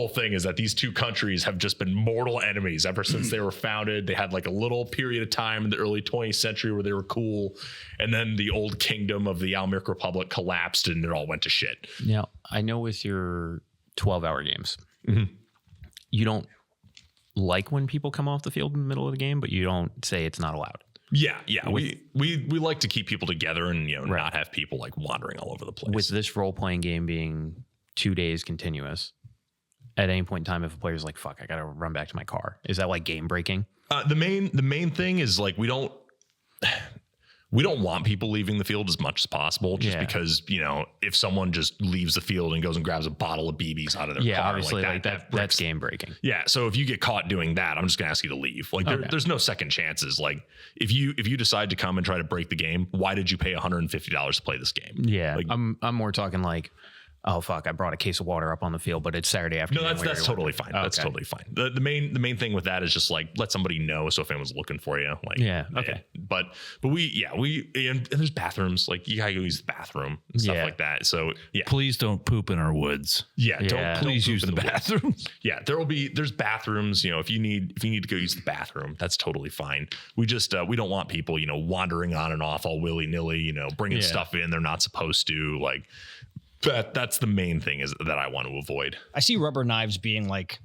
thing is that these two countries have just been mortal enemies ever since they were founded. They had like a little period of time in the early 20th century where they were cool. And then the old kingdom of the Almeric Republic collapsed and it all went to shit. Now, I know with your 12-hour games, you don't like when people come off the field in the middle of the game, but you don't say it's not allowed. Yeah. We like to keep people together and not have people like wandering all over the place. With this role playing game being 2 days continuous, at any point in time, if a player's like, fuck, I got to run back to my car, is that like game breaking? The main thing is like, we don't want people leaving the field as much as possible, just because, you know, if someone just leaves the field and goes and grabs a bottle of BBs out of their car, obviously like that's game breaking. Yeah. So if you get caught doing that, I'm just gonna ask you to leave. Like there's no second chances. Like if you decide to come and try to break the game, why did you pay $150 to play this game? Yeah. Like, I'm more talking like, oh fuck, I brought a case of water up on the field, but it's Saturday afternoon. No, that's totally fine. Oh, that's totally fine. The main thing with that is just like, let somebody know so if anyone's looking for you. Like, okay. But and there's bathrooms. Like you gotta go use the bathroom and stuff like that. So yeah, Please don't poop in our woods. don't Please use the bathroom. Yeah, there's bathrooms. You know, if you need to go use the bathroom, that's totally fine. We just we don't want people, you know, wandering on and off all willy nilly. You know, bringing stuff in they're not supposed to. Like that's the main thing is that I want to avoid. I see rubber knives being like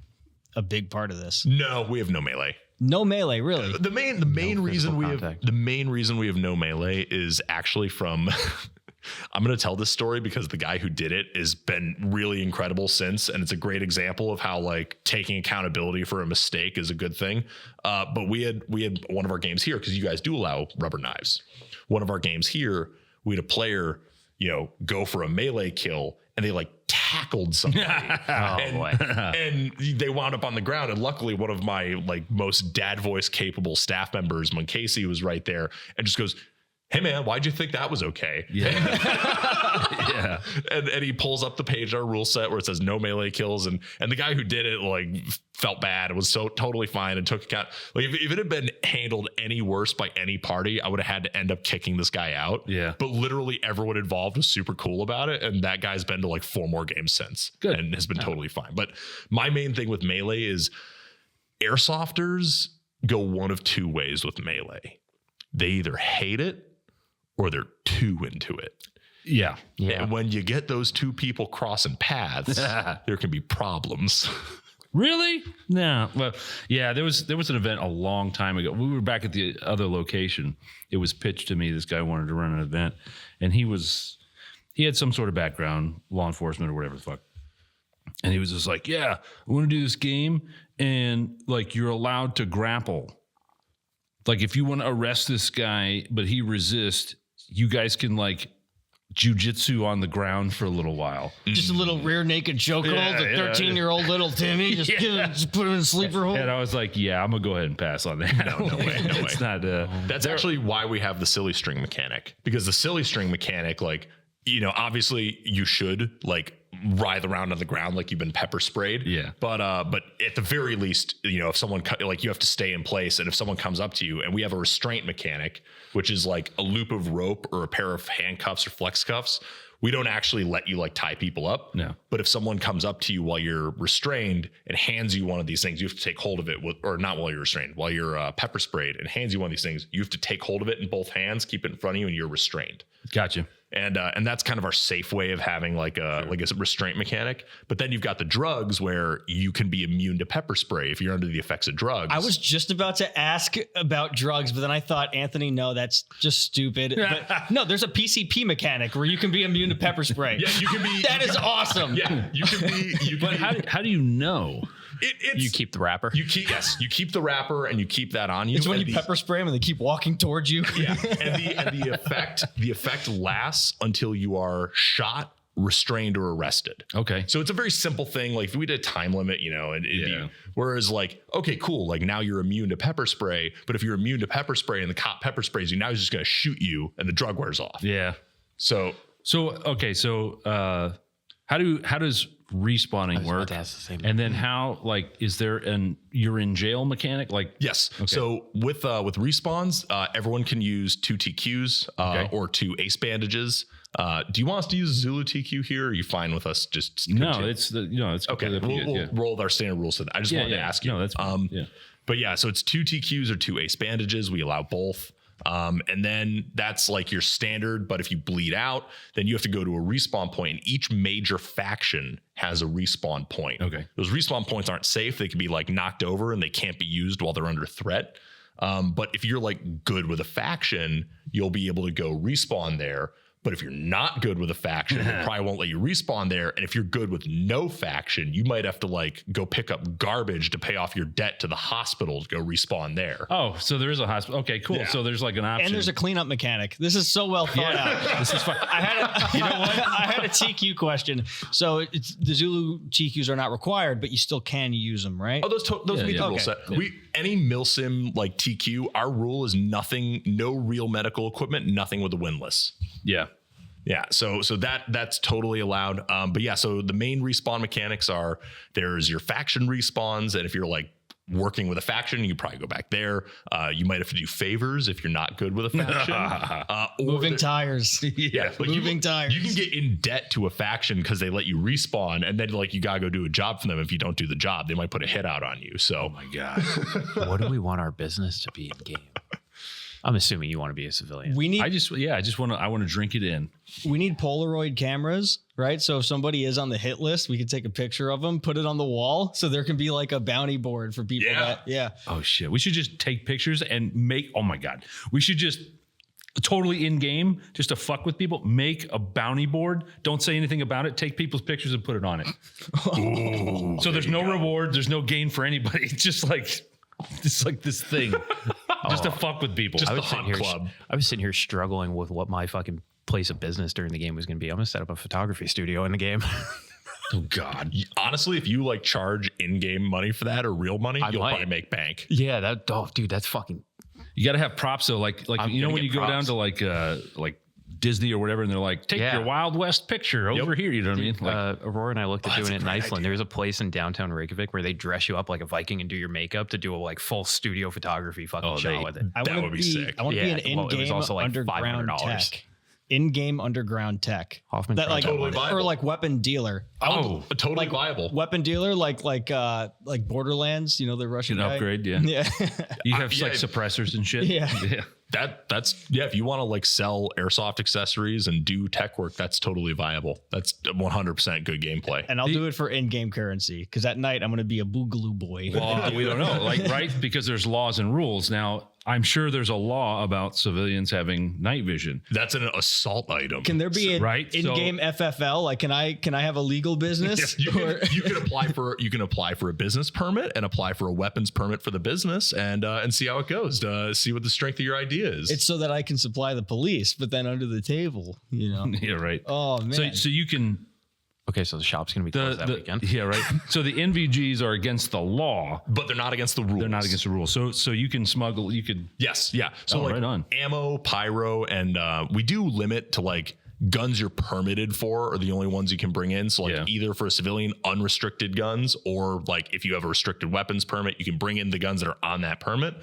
a big part of this. No, we have no melee. No melee, really. The main reason we have no melee is actually from. I'm going to tell this story because the guy who did it has been really incredible since, and it's a great example of how like taking accountability for a mistake is a good thing. But we had one of our games here because you guys do allow rubber knives. One of our games here, we had a player, you know, go for a melee kill and they like tackled somebody. And they wound up on the ground. And luckily one of my like most dad voice capable staff members, Munkasey, was right there and just goes, "Hey man, why'd you think that was okay?" Yeah. And he pulls up the page in our rule set where it says no melee kills. And the guy who did it like felt bad. It was so totally fine and took account. Like if it had been handled any worse by any party, I would have had to end up kicking this guy out. Yeah. But literally everyone involved was super cool about it. And that guy's been to like 4 more games since. Good. And has been totally fine. But my main thing with melee is airsofters go one of 2 ways with melee. They either hate it or they're too into it. Yeah. And when you get those 2 people crossing paths, there can be problems. Really? No. Well, yeah, there was an event a long time ago. We were back at the other location. It was pitched to me. This guy wanted to run an event, and he had some sort of background, law enforcement or whatever the fuck. And he was just like, "Yeah, I want to do this game, and like you're allowed to grapple. Like if you want to arrest this guy, but he resists, you guys can like jujitsu on the ground for a little while." Just a little rear naked chokehold to 13-year-old little Timmy. Just put him in a sleeper hold. And I was like, "Yeah, I'm gonna go ahead and pass on that." No way. It's not. That's actually why we have the silly string mechanic, because the silly string mechanic, like, you know, obviously you should like writhe around on the ground like you've been pepper sprayed. Yeah. But at the very least, you know, if someone like you have to stay in place, and if someone comes up to you, and we have a restraint mechanic, which is like a loop of rope or a pair of handcuffs or flex cuffs. We don't actually let you like tie people up. No. But if someone comes up to you while you're restrained and hands you one of these things, you have to take hold of it or not while you're restrained, while you're pepper sprayed and hands you one of these things, you have to take hold of it in both hands, keep it in front of you, and you're restrained. Gotcha. And that's kind of our safe way of having like a restraint mechanic. But then you've got the drugs where you can be immune to pepper spray if you're under the effects of drugs. I was just about to ask about drugs, but then I thought, Anthony, no, that's just stupid. But no, there's a PCP mechanic where you can be immune to pepper spray. Yeah, you can be. That is awesome. Yeah, you can be. But how do you know? You keep the wrapper. You keep the wrapper and you keep that on you. It's when you pepper spray them and they keep walking towards you. Yeah, and the effect lasts until you are shot, restrained, or arrested. Okay. So it's a very simple thing. Like if we did a time limit, you know, and it'd be, whereas like, okay, cool. Like now you're immune to pepper spray, but if you're immune to pepper spray and the cop pepper sprays you, now he's just going to shoot you and the drug wears off. Yeah. So okay. So how does respawning work? And then how, like, is there you're in jail mechanic? Like, yes. Okay. So with respawns, everyone can use 2 TQs or 2 ace bandages. Do you want us to use a Zulu TQ here? Or are you fine with us just? No, it's okay. We'll roll with our standard rules. I just wanted to ask you. No, that's fine. But yeah, so it's 2 TQs or 2 ace bandages. We allow both. And then that's like your standard. But if you bleed out, then you have to go to a respawn point. And each major faction has a respawn point. Okay. Those respawn points aren't safe. They can be like knocked over and they can't be used while they're under threat. But if you're like good with a faction, you'll be able to go respawn there. But if you're not good with a faction, they probably won't let you respawn there. And if you're good with no faction, you might have to like go pick up garbage to pay off your debt to the hospital to go respawn there. Oh, so there is a hospital. Okay, cool. Yeah. So there's like an option. And there's a cleanup mechanic. This is so well thought out. This is fun. I had a TQ question. So the Zulu TQs are not required, but you still can use them, right? Oh, those meet the rule Okay. set. Any Milsim like TQ, our rule is nothing, no real medical equipment, nothing with a windlass. Yeah. Yeah, so that's totally allowed. But yeah, so the main respawn mechanics are there's your faction respawns, and if you're like working with a faction, you probably go back there. You might have to do favors if you're not good with a faction. Moving tires. Yeah, like Moving tires. You can get in debt to a faction because they let you respawn, and then like you gotta go do a job for them. If you don't do the job, they might put a hit out on you. So, Oh my God. What do we want our business to be in game? I'm assuming you want to be a civilian. We need I want to drink it in. Polaroid cameras, right? So if somebody is on the hit list, we can take a picture of them, put it on the wall, so there can be like a bounty board for people. Yeah. Oh shit. We should just take pictures and make, oh my God. We should just totally in game, just to fuck with people, make a bounty board. Don't say anything about it. Take people's pictures and put it on it. Ooh, So there's no reward. There's no gain for anybody. It's just like this thing just to fuck with people. Just I the was sitting hunt here, club. I was sitting here struggling with what my fucking place of business during the game was going to be. I'm going to set up a photography studio in the game. Oh God. Honestly, if you like charge in-game money for that or real money, you'll might. probably make bank. Yeah, dude, that's fucking. You got to have props though. Like I'm you know gonna when you get go down props. to like Disney or whatever, and they're like, take Yeah. your Wild West picture over here. You know what I mean? Like, Aurora and I looked at that's doing a it in great Iceland. idea. There's a place in downtown Reykjavik where they dress you up like a Viking and do your makeup to do a like full studio photography fucking shot with it. I That wanna would be sick. I want to be Yeah, an well, it was in-game also like underground $500. tech. In-game underground tech. Hoffman's that like Totally viable. or like weapon dealer. Totally viable. Weapon dealer like Borderlands, you know, the Russian an guy. upgrade, yeah. Yeah. You have yeah. like suppressors and shit. Yeah. That's if you want to like sell airsoft accessories and do tech work, that's totally viable. That's 100% good gameplay. And I'll do it for in-game currency because at night I'm going to be a boogaloo boy. Well, we don't know, like, right? Because there's laws and rules. Now, I'm sure there's a law about civilians having night vision. That's an assault item. Can there be an Right, so- in-game FFL? Like, can I have a legal business? you can apply for a business permit and apply for a weapons permit for the business and see how it goes. See what the strength of your idea is. It's so that I can supply the police, but then under the table, you know. Yeah, right. Oh man. So you can Okay, so the shop's going to be closed that weekend. yeah, right. So the NVGs are against the law. but they're not against the rules. They're not against the rules. So you can smuggle. You could. Yes, yeah. So Oh, like right on. ammo, pyro, and we do limit to like guns you're permitted for are the only ones you can bring in. So like Yeah. either for a civilian, unrestricted guns, or like if you have a restricted weapons permit, you can bring in the guns that are on that permit.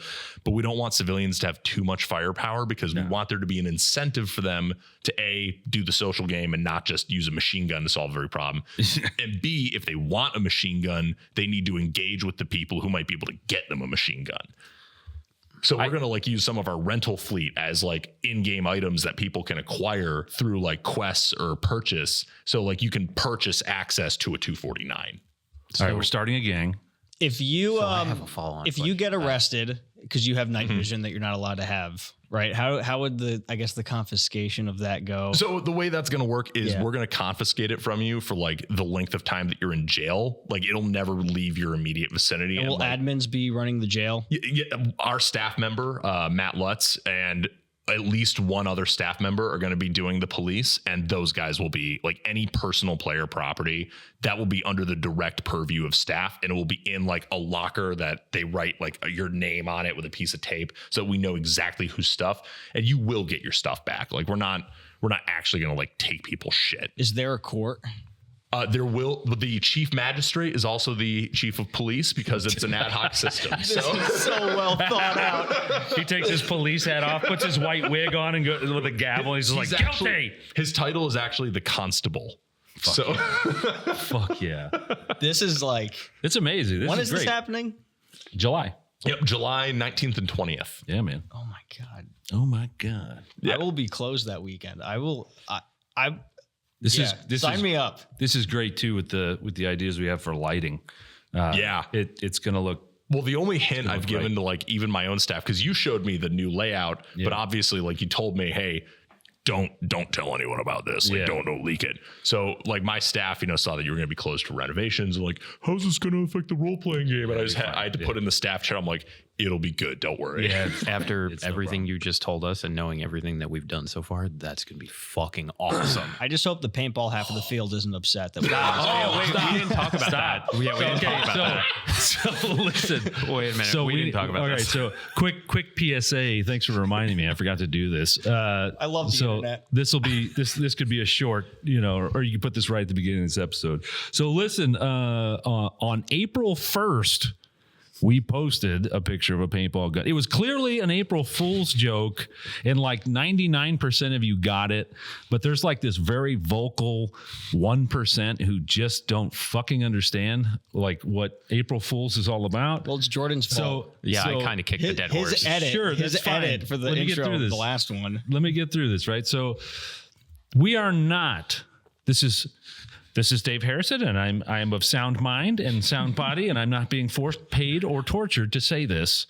But we don't want civilians to have too much firepower because we want there to be an incentive for them to do the social game and not just use a machine gun to solve every problem. And B, if they want a machine gun, they need to engage with the people who might be able to get them a machine gun. So we're going to like use some of our rental fleet as like in-game items that people can acquire through like quests or purchase. So like you can purchase access to a 249. All right, we're starting a gang. if you I have a follow-on if you question get to that. arrested because you have night vision that you're not allowed to have, right? How would the confiscation of that go? So the way that's going to work is Yeah. we're going to confiscate it from you for like the length of time that you're in jail. Like it'll never leave your immediate vicinity. And will like, admins be running the jail? our staff member, Matt Lutz, and at least one other staff member are going to be doing the police, and those guys will be like any personal player property that will be under the direct purview of staff, and it will be in like a locker that they write like your name on it with a piece of tape so we know exactly whose stuff, and you will get your stuff back. Like we're not actually going to like take people's shit. Is there a court? The chief magistrate is also the chief of police because it's an ad hoc system. So So well thought out. He takes his police hat off, puts his white wig on, and goes with a gavel. He's like, guilty. His title is actually the constable. Fuck yeah. This is like, It's amazing. when is is this great. happening? July. Yep, July 19th and 20th. Yeah, man. Oh my God. Oh my God. I will be closed that weekend. This Yeah, is sign me up. This is great too with the ideas we have for lighting. Yeah. It's gonna look. Well, the only hint I've given right. to like even my own staff, because you showed me the new layout, but obviously like you told me, hey, don't tell anyone about this. Like, don't leak it. So like my staff, saw that you were going to be closed for renovations and like, how's this going to affect the role playing game? And I had to put in the staff chat. I'm like, it'll be good. Don't worry. Yeah. After everything you just told us and knowing everything that we've done so far, that's going to be fucking awesome. I just hope the paintball half of the field isn't upset that we We didn't talk about that. Yeah, we didn't talk about that. So listen, Wait a minute. so we didn't talk about all that. right, so quick PSA. Thanks for reminding me. I forgot to do this. I love the internet. This will be this could be a short, or you can put this right at the beginning of this episode. So listen, on April 1st, we posted a picture of a paintball gun. It was clearly an April Fool's joke, and like 99% of you got it. But there's like this very vocal 1% who just don't fucking understand like what April Fool's is all about. Well, it's Jordan's fault. I kind of kicked the dead horse. His edit, Sure, his that's edit fine. for the Let me get intro through of the this. last one. Let me get through this, right? So we are not. This is Dave Harrison, and I am of sound mind and sound body, and I'm not being forced, paid, or tortured to say this.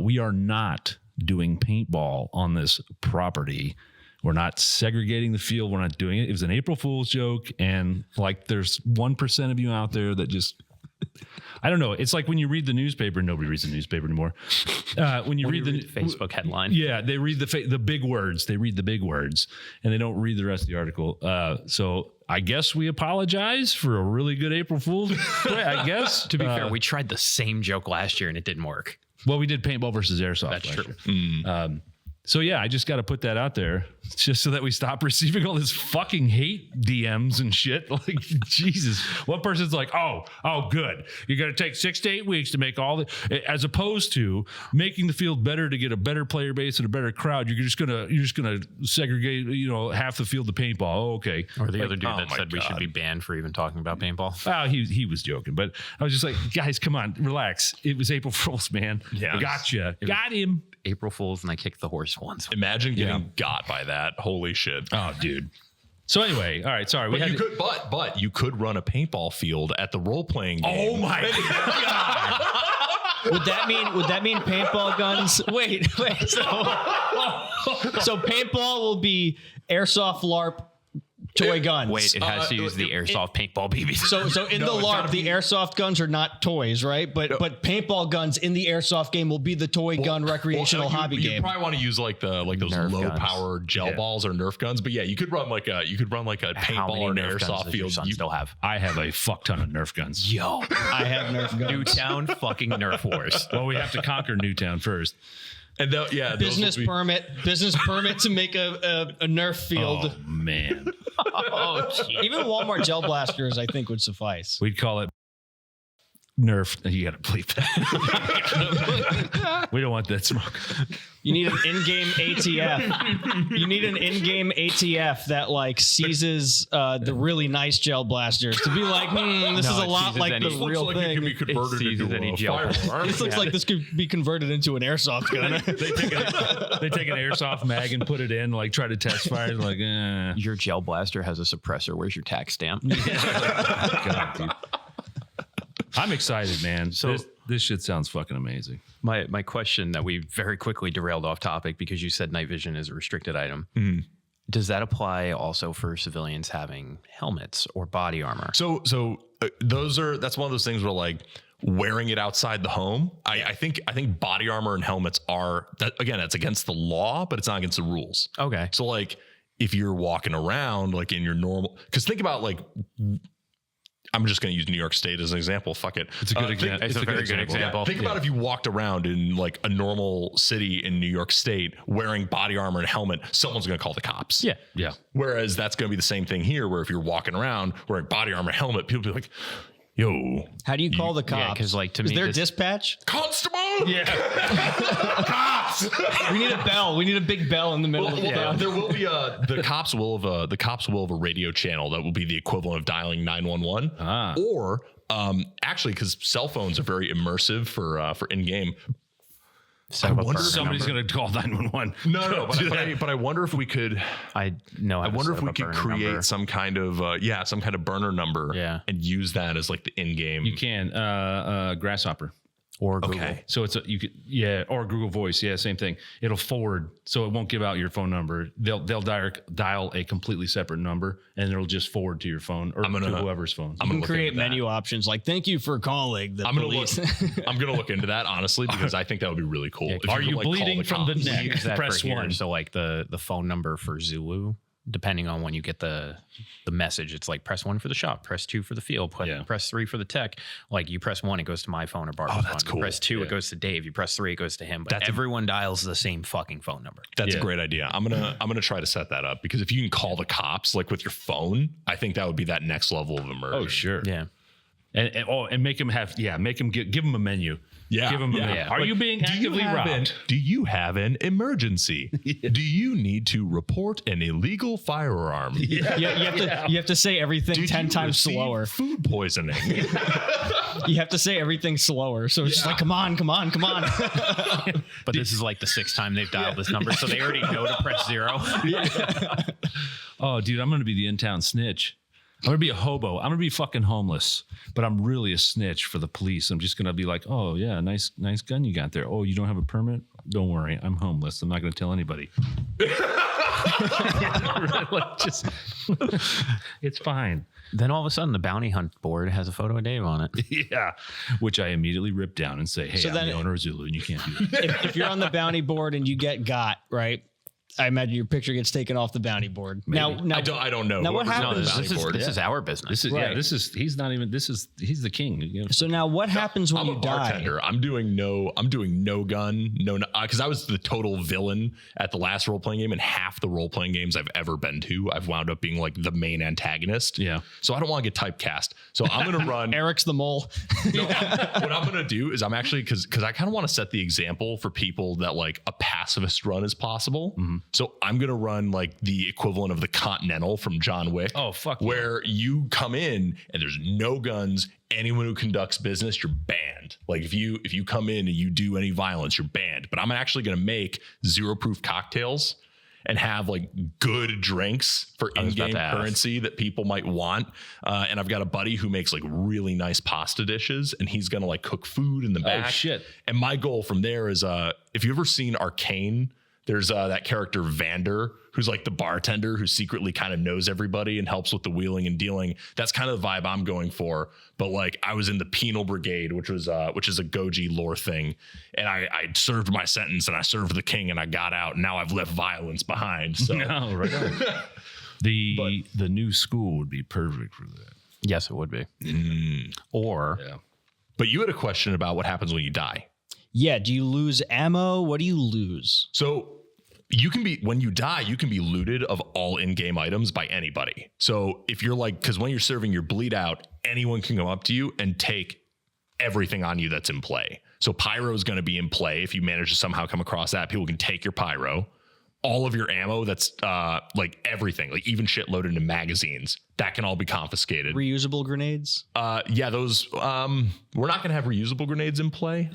We are not doing paintball on this property. We're not segregating the field. We're not doing it. It was an April Fool's joke, and like there's 1% of you out there that just. I don't know. It's like when you read the newspaper. Nobody reads the newspaper anymore. When you read the Facebook headline. Yeah, they read the big words. They read the big words, and they don't read the rest of the article. So I guess we apologize for a really good April Fool's. I guess. To be fair, we tried the same joke last year and it didn't work. Well, we did paintball versus airsoft. That's last true. year. So yeah, I just got to put that out there just so that we stop receiving all this fucking hate DMs and shit. Like, Jesus, one person's like, oh, good. You're going to take 6 to 8 weeks to make all the, as opposed to making the field better to get a better player base and a better crowd. You're just gonna segregate, half the field to paintball. Oh, okay. Or the other dude that my said we should God. be banned for even talking about paintball. Well, he was joking, but I was just like, guys, come on, relax. It was April Fool's, man. Yeah. Gotcha. Got him. April Fools, and I kicked the horse once. Imagine getting got by that. Holy shit. Oh, dude. So anyway, all right, sorry. But you could run a paintball field at the role playing game. Oh my God. Would that mean paintball guns? Wait. So paintball will be airsoft LARP toy guns. Wait, it has to use the airsoft paintball BBs. So in the LARP, the airsoft guns are not toys, right? But paintball guns in the airsoft game will be the toy gun recreational hobby you game. probably want to use like those Nerf low guns. power gel balls or Nerf guns. But yeah, you could run like a How paintball many or an Nerf guns airsoft does your field. son still have? I have a fuck ton of Nerf guns. Yo, I have Nerf guns. Newtown fucking Nerf wars. Well, we have to conquer Newtown first. And Business permit to make a Nerf field. Oh, man. Oh, gee. Even Walmart gel blasters, I think, would suffice. We'd call it Nerf. You got to bleep that. We don't want that smoke. You need an in-game ATF. You need an in-game ATF that like seizes the really nice gel blasters to be like, this is a it lot seizes like any- the looks real like it thing. can be converted seizes into any a gel. firearm. This looks like this could be converted into an airsoft gun. They take an airsoft mag and put it in, like try to test fire. Like, Your gel blaster has a suppressor. Where's your tax stamp? God, dude. I'm excited, man. So- This shit sounds fucking amazing. My question that we very quickly derailed off topic because you said night vision is a restricted item. Does that apply also for civilians having helmets or body armor? So that's one of those things where like wearing it outside the home. I think body armor and helmets are that again, it's against the law, but it's not against the rules. Okay. So like if you're walking around like in your normal, because think about like, I'm just going to use New York State as an example. Fuck it. It's a good example. It's a very good example. Think about if you walked around in like a normal city in New York State wearing body armor and helmet, someone's going to call the cops. Yeah. Yeah. Whereas that's going to be the same thing here, where if you're walking around wearing body armor, helmet, people be like, yo, How do you call the cops? Yeah, because like to is me, there this- dispatch? constable. Yeah. Cops. We need a bell. We need a big bell in the middle of the town. There will be the cops will have a radio channel that will be the equivalent of dialing 911. Or actually, because cell phones are very immersive for in game. set up a burner Somebody's number. going to call 911. No, but I wonder if we could. I wonder if we could create some kind of burner number. Yeah. and use that as like the in game. You can. Grasshopper. Or Google. Okay. So it's or Google Voice, same thing. It'll forward, so it won't give out your phone number. They'll dial a completely separate number, and it'll just forward to your phone or to whoever's phone. You can create menu options like "Thank you for calling the police." I'm gonna look into that honestly because I think that would be really cool. Yeah, If are could, you bleeding from the cops. neck? Use that Press for here. 1. So like the phone number for Zulu, depending on when you get the message, it's like press 1 for the shop, press 2 for the field, press 3 for the tech. Like you press 1, it goes to my phone or Barb's phone. That's You cool. press 2, it goes to Dave. You press 3, it goes to him. But everyone dials the same fucking phone number. That's a great idea. I'm gonna try to set that up because if you can call the cops like with your phone, I think that would be that next level of immersion. Oh, sure. Yeah. And make them give them a menu. Yeah. Give them a menu. Are you being actively robbed? Do you have an emergency? Do you need to report an illegal firearm? You have to say everything Did 10 you times receive slower. Food poisoning. You have to say everything slower. So it's just like, come on. But this is like the 6th time they've dialed this number, so they already know to press 0. Oh, dude, I'm going to be the in-town snitch. I'm going to be a hobo. I'm going to be fucking homeless, but I'm really a snitch for the police. I'm just going to be like, oh, yeah, nice gun you got there. Oh, you don't have a permit? Don't worry. I'm homeless. I'm not going to tell anybody. It's fine. Then all of a sudden, the bounty hunt board has a photo of Dave on it. Yeah, which I immediately rip down and say, hey, So I'm then- the owner of Zulu, and you can't do that. If you're on the bounty board and you get got, right? I imagine your picture gets taken off the bounty board. Now, I don't know. Now what Whoever's on happens- the bounty board. This is our business. He's the king. You know? So now what happens when I'm you a die? bartender. I'm doing no gun, because I was the total villain at the last role playing game, and half the role playing games I've ever been to, I've wound up being like the main antagonist. Yeah. So I don't want to get typecast. So I'm gonna run. Eric's the mole. What I'm gonna do is I'm actually because I kind of want to set the example for people that like a pacifist run is possible. Mm-hmm. So I'm gonna run like the equivalent of the Continental from John Wick. Oh, fuck yeah. Where you come in and there's no guns. Anyone who conducts business, you're banned. Like if you come in and you do any violence, you're banned. But I'm actually gonna make 0-proof cocktails and have like good drinks for in-game currency that people might want. And I've got a buddy who makes like really nice pasta dishes, and he's gonna like cook food in the back. Oh shit. And my goal from there is if you've ever seen Arcane, there's that character Vander, who's like the bartender who secretly kind of knows everybody and helps with the wheeling and dealing. That's kind of the vibe I'm going for. But like I was in the Penal Brigade, which is a Goji lore thing, and I served my sentence and I served the king and I got out. And now I've left violence behind. So No, right on. The new school would be perfect for that. Yes, it would be. Or But you had a question about what happens when you die. Yeah. Do you lose ammo? What do you lose? So when you die, you can be looted of all in-game items by anybody. So if you're like, because when you're serving your bleed out, anyone can come up to you and take everything on you that's in play. So pyro is going to be in play. If you manage to somehow come across that, people can take your pyro. All of your ammo, that's like everything, like even shit loaded into magazines, that can all be confiscated. Reusable grenades? Yeah, those we're not going to have reusable grenades in play.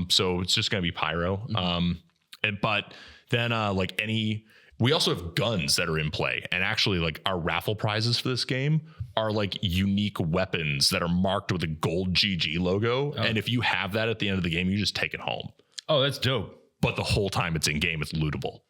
So it's just going to be pyro. But then we also have guns that are in play, and actually like our raffle prizes for this game are like unique weapons that are marked with a gold GG logo. And if you have that at the end of the game, you just take it home. Oh, that's dope. But the whole time it's in game, it's lootable.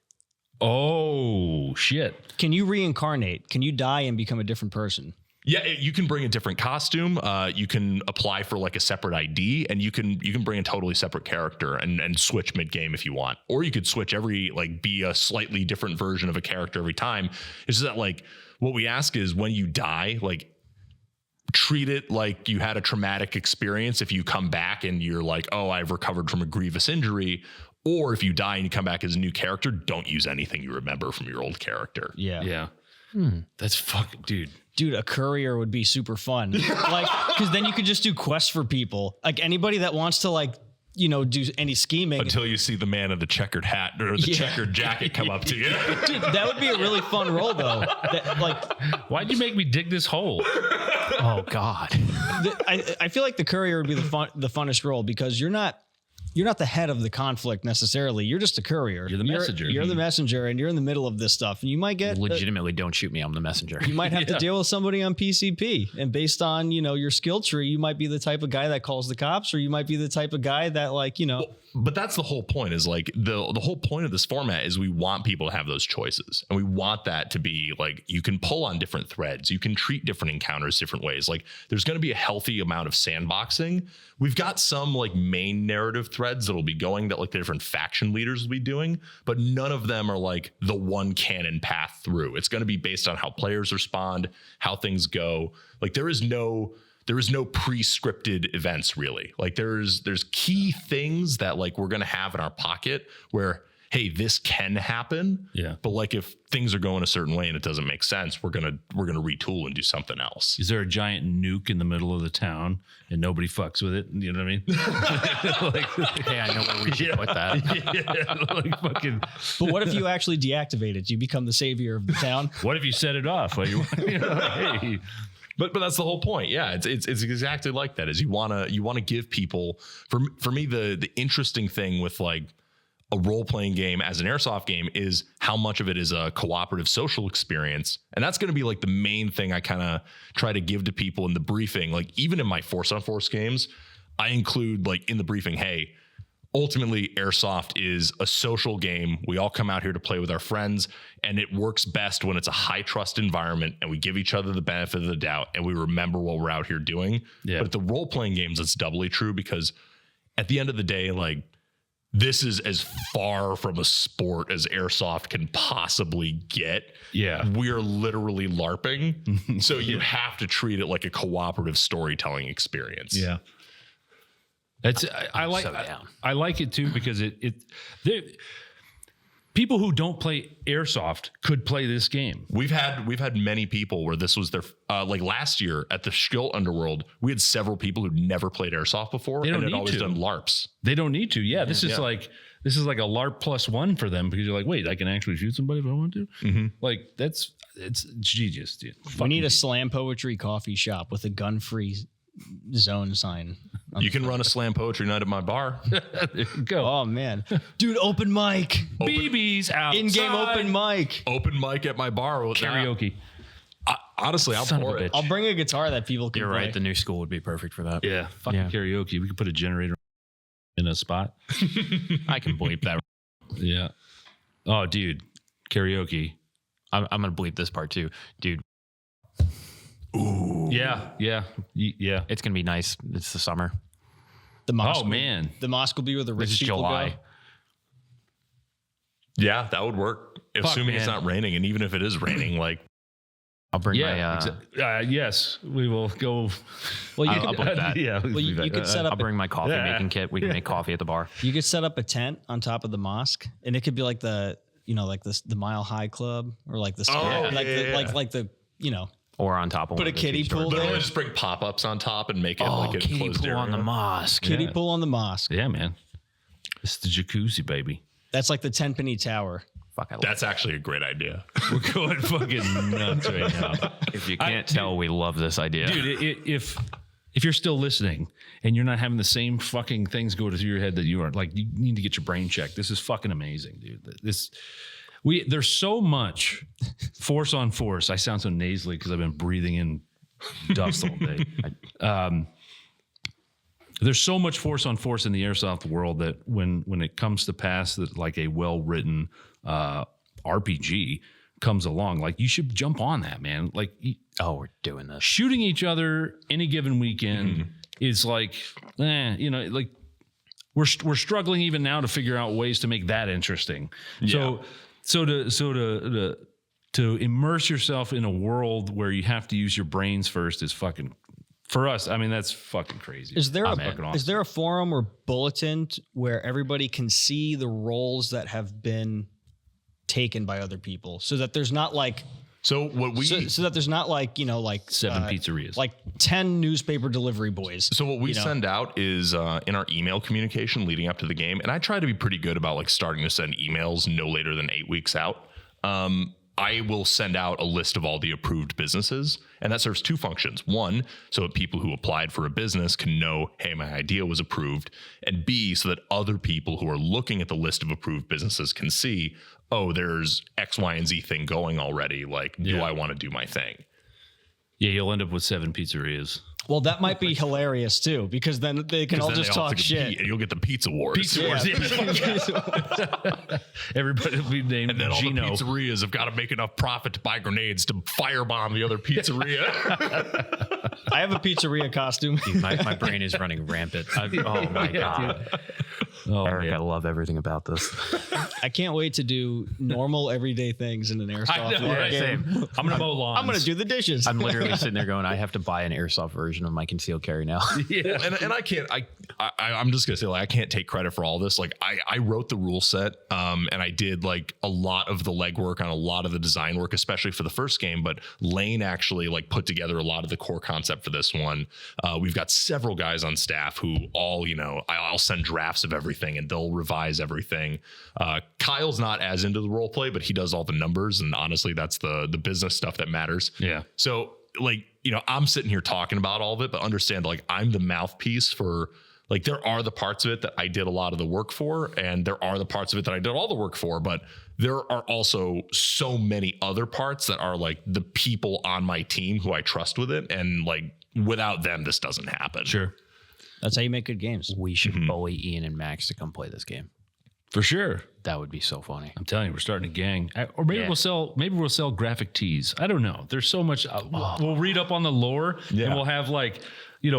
Oh shit. Can you reincarnate? Can you die and become a different person? Yeah, you can bring a different costume. You can apply for like a separate ID, and you can bring a totally separate character and switch mid game if you want, or you could switch be a slightly different version of a character every time. It's just that like what we ask is when you die, like treat it like you had a traumatic experience. If you come back and you're like, oh, I've recovered from a grievous injury. Or if you die and you come back as a new character, don't use anything you remember from your old character. Yeah. That's fucking dude. Dude, a courier would be super fun. Like, because then you could just do quests for people. Like anybody that wants to do any scheming. Until you see the man in the checkered hat or the checkered jacket come up to you. Dude, that would be a really fun role though. Why'd you make me dig this hole? oh god, I feel like the courier would be the funnest role because you're not you're not the head of the conflict necessarily. You're just a courier. You're the messenger. You're the messenger, and you're in the middle of this stuff. And you might get Legitimately, don't shoot me. I'm the messenger. you might have to deal with somebody on PCP, and based on your skill tree, you might be the type of guy that calls the cops, or you might be the type of guy that But that's the whole point. Is like the whole point of this format is we want people to have those choices, and we want that to be like you can pull on different threads, you can treat different encounters different ways. Like there's going to be a healthy amount of sandboxing. We've got some like main narrative threads that'll be going that like the different faction leaders will be doing, but none of them are like the one canon path through. It's going to be based on how players respond, how things go. Like there is no pre-scripted events really. Like there's key things that like we're going to have in our pocket where, hey, this can happen. Yeah. But like if things are going a certain way and it doesn't make sense, we're gonna retool and do something else. Is there a giant nuke in the middle of the town and nobody fucks with it? You know what I mean? Hey, I know where we should put that. Like fucking. But what if you actually deactivate it? You become the savior of the town. What if you set it off? Like, hey. But that's the whole point. Yeah, it's exactly like that. Is you wanna give people for me the interesting thing with like a role-playing game as an airsoft game is how much of it is a cooperative social experience. And that's going to be like the main thing I kind of try to give to people in the briefing. Like even in my Force on Force games, I include like in the briefing, hey, ultimately airsoft is a social game. We all come out here to play with our friends, and it works best when it's a high trust environment and we give each other the benefit of the doubt and we remember what we're out here doing. Yeah. But at the role-playing games, it's doubly true because at the end of the day, like, this is as far from a sport as airsoft can possibly get. Yeah. We're literally LARPing. So you have to treat it like a cooperative storytelling experience. Yeah. That's I like so down. I like it too because people who don't play airsoft could play this game. We've had many people where this was their like last year at the Skill Underworld, we had several people who'd never played airsoft before and had always done LARPs. They don't need to. Yeah, this is like a LARP +1 for them because you're like, wait, I can actually shoot somebody if I want to. Mm-hmm. Like it's genius, dude. We need a slam poetry coffee shop with a gun-free zone sign. You can run a slam poetry night at my bar. There you go. Oh man, dude, open mic, BBs out, in-game open mic, Open mic at my bar with karaoke. Honestly, I'll Son of pour a it. bitch. I'll bring a guitar that people can You're play. right. The new school would be perfect for that. Yeah, fucking karaoke. We could put a generator in a spot. I can bleep that. Yeah. Oh, dude, karaoke. I'm going to bleep this part too. Dude, Ooh. Yeah. it's going to be nice. It's the summer. The mosque. Oh man, the mosque will be where the rich This is people July. go. Yeah, that would work. Assuming it's not raining. And even if it is raining, like, I'll bring yeah. my... Yes, we will go. Well, you I'll could, book that. Yeah. well, you could set I'll up. bring my coffee making kit. We can make coffee at the bar. You could set up a tent on top of the mosque, and it could be like the Mile High Club or like the like the Or on top of Put one a of the kiddie beach pool bars. there. literally just bring pop-ups on top and make it like a kiddie closed pool area. on the mosque. kiddie pool on the mosque. Yeah, man. It's the jacuzzi, baby. That's like the 10-penny tower. Fuck, I love That's actually a great idea. We're going fucking nuts right now. If you can't tell, we love this idea. Dude, if you're still listening and you're not having the same fucking things go through your head that you are, like, you need to get your brain checked. This is fucking amazing, dude. There's so much force on force. I sound so nasally because I've been breathing in dust all day. There's so much force on force in the airsoft world that when it comes to pass that like a well-written RPG comes along, like you should jump on that, man. Like, we're doing this. shooting each other any given weekend is like, like we're struggling even now to figure out ways to make that interesting. Yeah. So to immerse yourself in a world where you have to use your brains first is fucking, for us, I mean, that's fucking crazy. Is there Fucking awesome. is there a forum or bulletin where everybody can see the roles that have been taken by other people, so that there's not like So what we so that there's not like 7 pizzerias, like 10 newspaper delivery boys. So what we send out is in our email communication leading up to the game, and I try to be pretty good about like starting to send emails no later than 8 weeks out. I will send out a list of all the approved businesses, and that serves two functions. One, so that people who applied for a business can know, hey, my idea was approved, and B, so that other people who are looking at the list of approved businesses can see, oh, there's X, Y, and Z thing going already. Like, do I want to do my thing? Yeah, you'll end up with 7 pizzerias. Well, that might be hilarious too, because then they can all just talk shit. And you'll get the Pizza Wars. Pizza Wars. Everybody will be named And then all Gino. the pizzerias have got to make enough profit to buy grenades to firebomb the other pizzeria. I have a pizzeria costume. Dude, my brain is running rampant. Oh my God. Oh, Eric, man. I love everything about this. I can't wait to do normal everyday things in an airsoft right, game. same. I'm going to mow lawns. I'm going to do the dishes. I'm literally sitting there going, I have to buy an airsoft version of my concealed carry now. Yeah. and I can't. I'm just gonna say, like, I can't take credit for all this. Like, I wrote the rule set, and I did like a lot of the legwork on a lot of the design work, especially for the first game. But Lane actually like put together a lot of the core concept for this one. We've got several guys on staff who all, I'll send drafts of everything and they'll revise everything. Kyle's not as into the role play, but he does all the numbers, and honestly, that's the business stuff that matters. Yeah. So, like, I'm sitting here talking about all of it, but understand, like, I'm the mouthpiece for, like, there are the parts of it that I did a lot of the work for, and there are the parts of it that I did all the work for, but there are also so many other parts that are like the people on my team who I trust with it, and like without them, this doesn't happen. Sure. That's how you make good games. We should bully Ian and Max to come play this game. For sure. That would be so funny. I'm telling you, we're starting a gang. Or maybe we'll sell graphic tees. I don't know. There's so much. We'll read up on the lore, and we'll have like,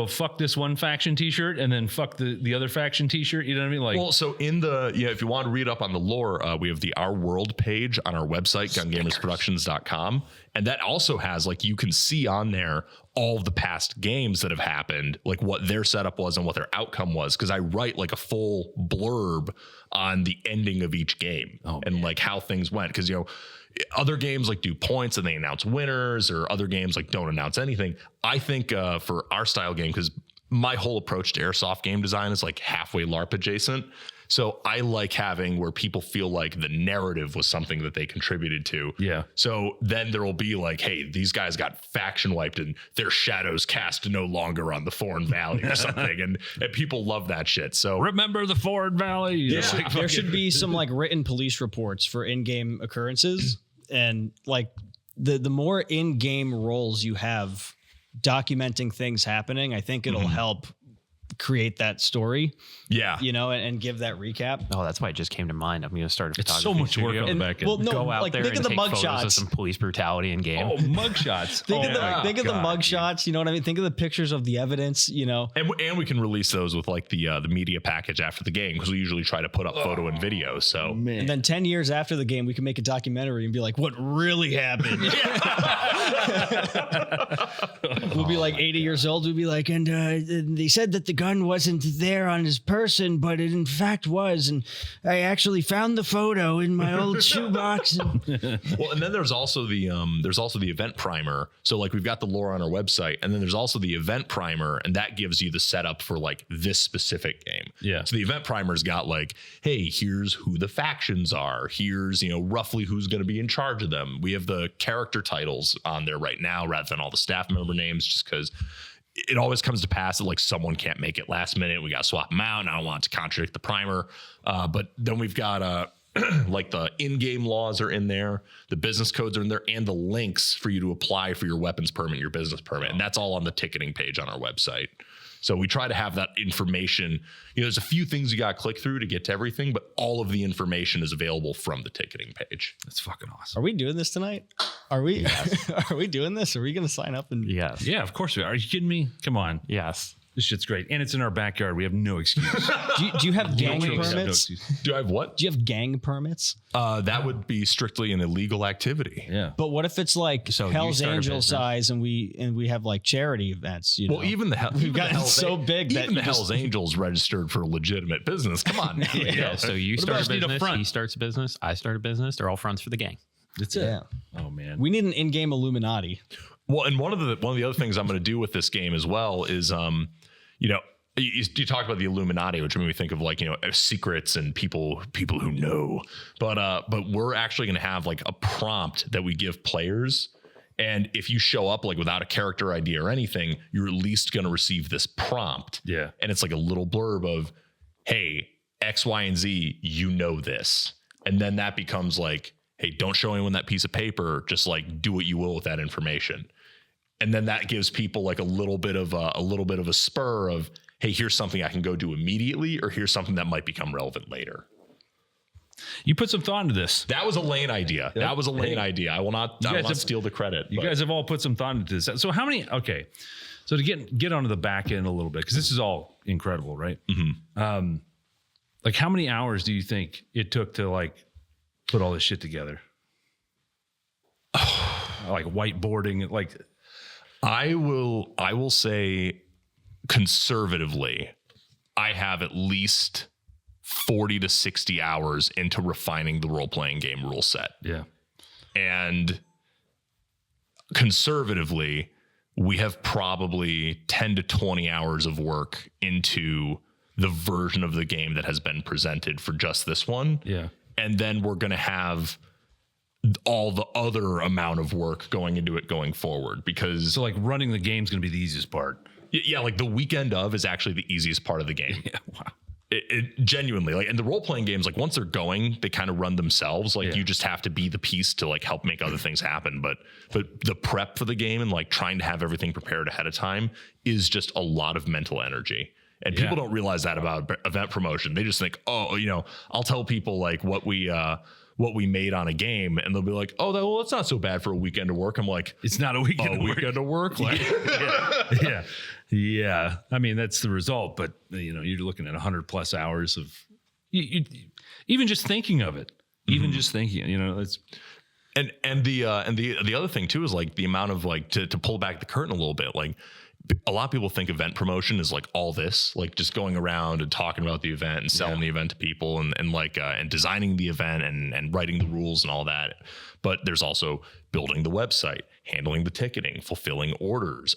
fuck this one faction t-shirt and then fuck the other faction t-shirt. You know what I mean? Like, well, so in the, if you want to read up on the lore, we have the Our World page on our website, gungamersproductions.com. And that also has, like, you can see on there all of the past games that have happened, like what their setup was and what their outcome was. Cause I write like a full blurb on the ending of each game and like how things went. Cause, other games like do points and they announce winners, or other games like don't announce anything. I think for our style game, because my whole approach to airsoft game design is like halfway LARP adjacent. So I like having where people feel like the narrative was something that they contributed to. Yeah. So then there will be like, hey, these guys got faction wiped and their shadows cast no longer on the Foreign Valley or something. and people love that shit. So remember the Foreign Valley. There should be some like written police reports for in-game occurrences, and like the more in-game roles you have documenting things happening, I think it'll help create that story. Yeah. And give that recap. Oh, that's why it just came to mind. I'm going to start a It's photography so much work studio. on the back end. Well, no, Go out like there think and of the take mug photos of shots. some police brutality in game. Oh, mugshots. Think of the mug shots. You know what I mean? Think of the pictures of the evidence. And we can release those with like the media package after the game, because we usually try to put up photo and video. So And then 10 years after the game, we can make a documentary and be like, what really happened? We'll be like 80 years old. We'll be like, and they said that the gun wasn't there on his person, but it in fact was. And I actually found the photo in my old shoebox. Well, and then there's also the event primer. So like we've got the lore on our website, and then there's also the event primer, and that gives you the setup for like this specific game. Yeah. So the event primer's got like, hey, here's who the factions are. Here's, roughly who's going to be in charge of them. We have the character titles on there right now rather than all the staff member names, just because it always comes to pass that like someone can't make it last minute. We got to swap them out, and I don't want it to contradict the primer. But then we've got like the in-game laws are in there, the business codes are in there, and the links for you to apply for your weapons permit, your business permit. And that's all on the ticketing page on our website. So we try to have that information. There's a few things you got to click through to get to everything, but all of the information is available from the ticketing page. That's fucking awesome. Are we doing this tonight? Are we? Are we doing this? Are we going to sign up? And Yes. Yeah, of course we are. Are you kidding me? Come on. Yes. This shit's great. And it's in our backyard. We have no excuse. Do you have gang We have no permits? excuse. Do I have what? Do you have gang permits? That would be strictly an illegal activity. Yeah. But what if it's like So you Hell's start a Angel business. size and we have like charity events? Well, even the We've gotten so big that even the you just- Hell's Angels registered for a legitimate business. Come on now. Yeah. So you What start about a need a business, front? he starts a business, I start a business. They're all fronts for the gang. That's it. Yeah. Oh, man. We need an in-game Illuminati. Well, and one of the other things I'm going to do with this game as well is, you talked about the Illuminati, which made me think of like, secrets and people who know, but we're actually going to have like a prompt that we give players. And if you show up like without a character ID or anything, you're at least going to receive this prompt. Yeah. And it's like a little blurb of, hey, X, Y, and Z, you know this. And then that becomes like, hey, don't show anyone that piece of paper. Just like do what you will with that information. And then that gives people like a little bit of a spur of, hey, here's something I can go do immediately, or here's something that might become relevant later. You put some thought into this. That was a Lane idea. Yep. That was a Lane idea. I will not steal the credit. You guys have all put some thought into this. So how many? Okay, so to get onto the back end a little bit, because this is all incredible, right? Mm-hmm. Like how many hours do you think it took to like put all this shit together? Like whiteboarding, like. I will say conservatively, I have at least 40 to 60 hours into refining the role-playing game rule set. Yeah. And conservatively, we have probably 10 to 20 hours of work into the version of the game that has been presented for just this one. Yeah. And then we're going to have all the other amount of work going into it going forward, because so like running the game is going to be the easiest part. Yeah, like the weekend of is actually the easiest part of the game. Yeah, wow. It genuinely, like, and the role playing games, like once they're going, they kind of run themselves. Like you just have to be the piece to like help make other things happen. But the prep for the game and like trying to have everything prepared ahead of time is just a lot of mental energy. And people don't realize that about event promotion. They just think, oh, I'll tell people like what we made on a game, and they'll be like, oh, well, that's not so bad for a weekend of work. I'm like, it's not a weekend of work. Like, yeah. I mean, that's the result, but you're looking at 100+ hours of you, even just thinking of it, even just thinking, it's. And the other thing too is like the amount of like to pull back the curtain a little bit, like a lot of people think event promotion is like all this, like just going around and talking about the event and selling the event to people and like and designing the event and writing the rules and all that. But there's also building the website, handling the ticketing, fulfilling orders,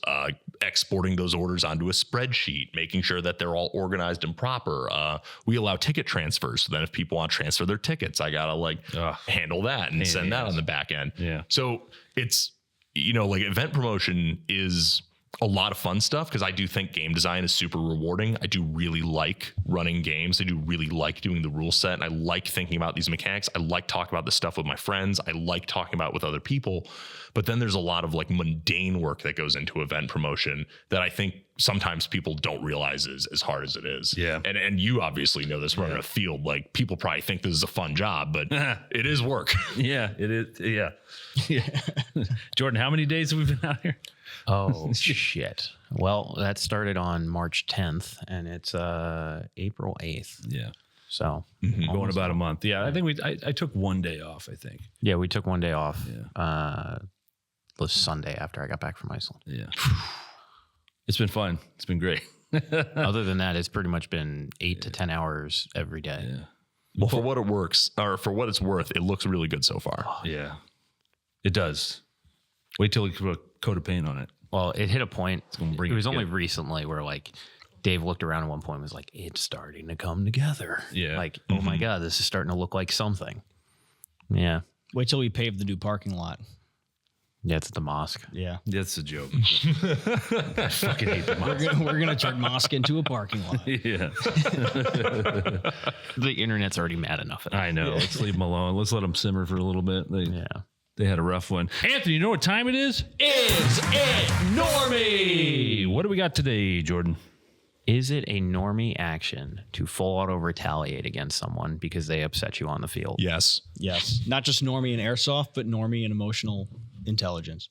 exporting those orders onto a spreadsheet, making sure that they're all organized and proper. We allow ticket transfers. So then if people want to transfer their tickets, I got to like handle that and send that on the back end. Yeah. So it's, like event promotion is a lot of fun stuff, because I do think game design is super rewarding. I do really like running games. I do really like doing the rule set, and I like thinking about these mechanics. I like talking about this stuff with my friends. I like talking about it with other people. But then there's a lot of like mundane work that goes into event promotion that I think sometimes people don't realize is as hard as it is. Yeah. And you obviously know this running a field. Like people probably think this is a fun job, but it is work. Yeah, it is. Yeah. Jordan, how many days have we been out here? Oh, shit. Well, that started on March 10th, and it's April 8th. Yeah. So going about a month. Yeah, I think I took one day off, I think. Yeah, we took one day off. Yeah. The Sunday after I got back from Iceland. Yeah. It's been fun. It's been great. Other than that, it's pretty much been 8 to 10 hours every day. Yeah. Well, for what it works, or for what it's worth, it looks really good so far. Yeah. It does. Wait till you put a coat of paint on it. Well, it hit a point. It was only recently where like Dave looked around at one point and was like, it's starting to come together. Yeah. Like, oh my God, this is starting to look like something. Yeah. Wait till we pave the new parking lot. Yeah, it's at the mosque. Yeah. That's a joke. I fucking hate the mosque. We're gonna turn mosque into a parking lot. Yeah. The internet's already mad enough at it. I know. Let's leave them alone. Let's let them simmer for a little bit. They had a rough one. Anthony, you know what time it is? Is it normie? What do we got today, Jordan? Is it a normie action to full auto retaliate against someone because they upset you on the field? Yes. Yes. Not just normie and airsoft, but normie and emotional intelligence.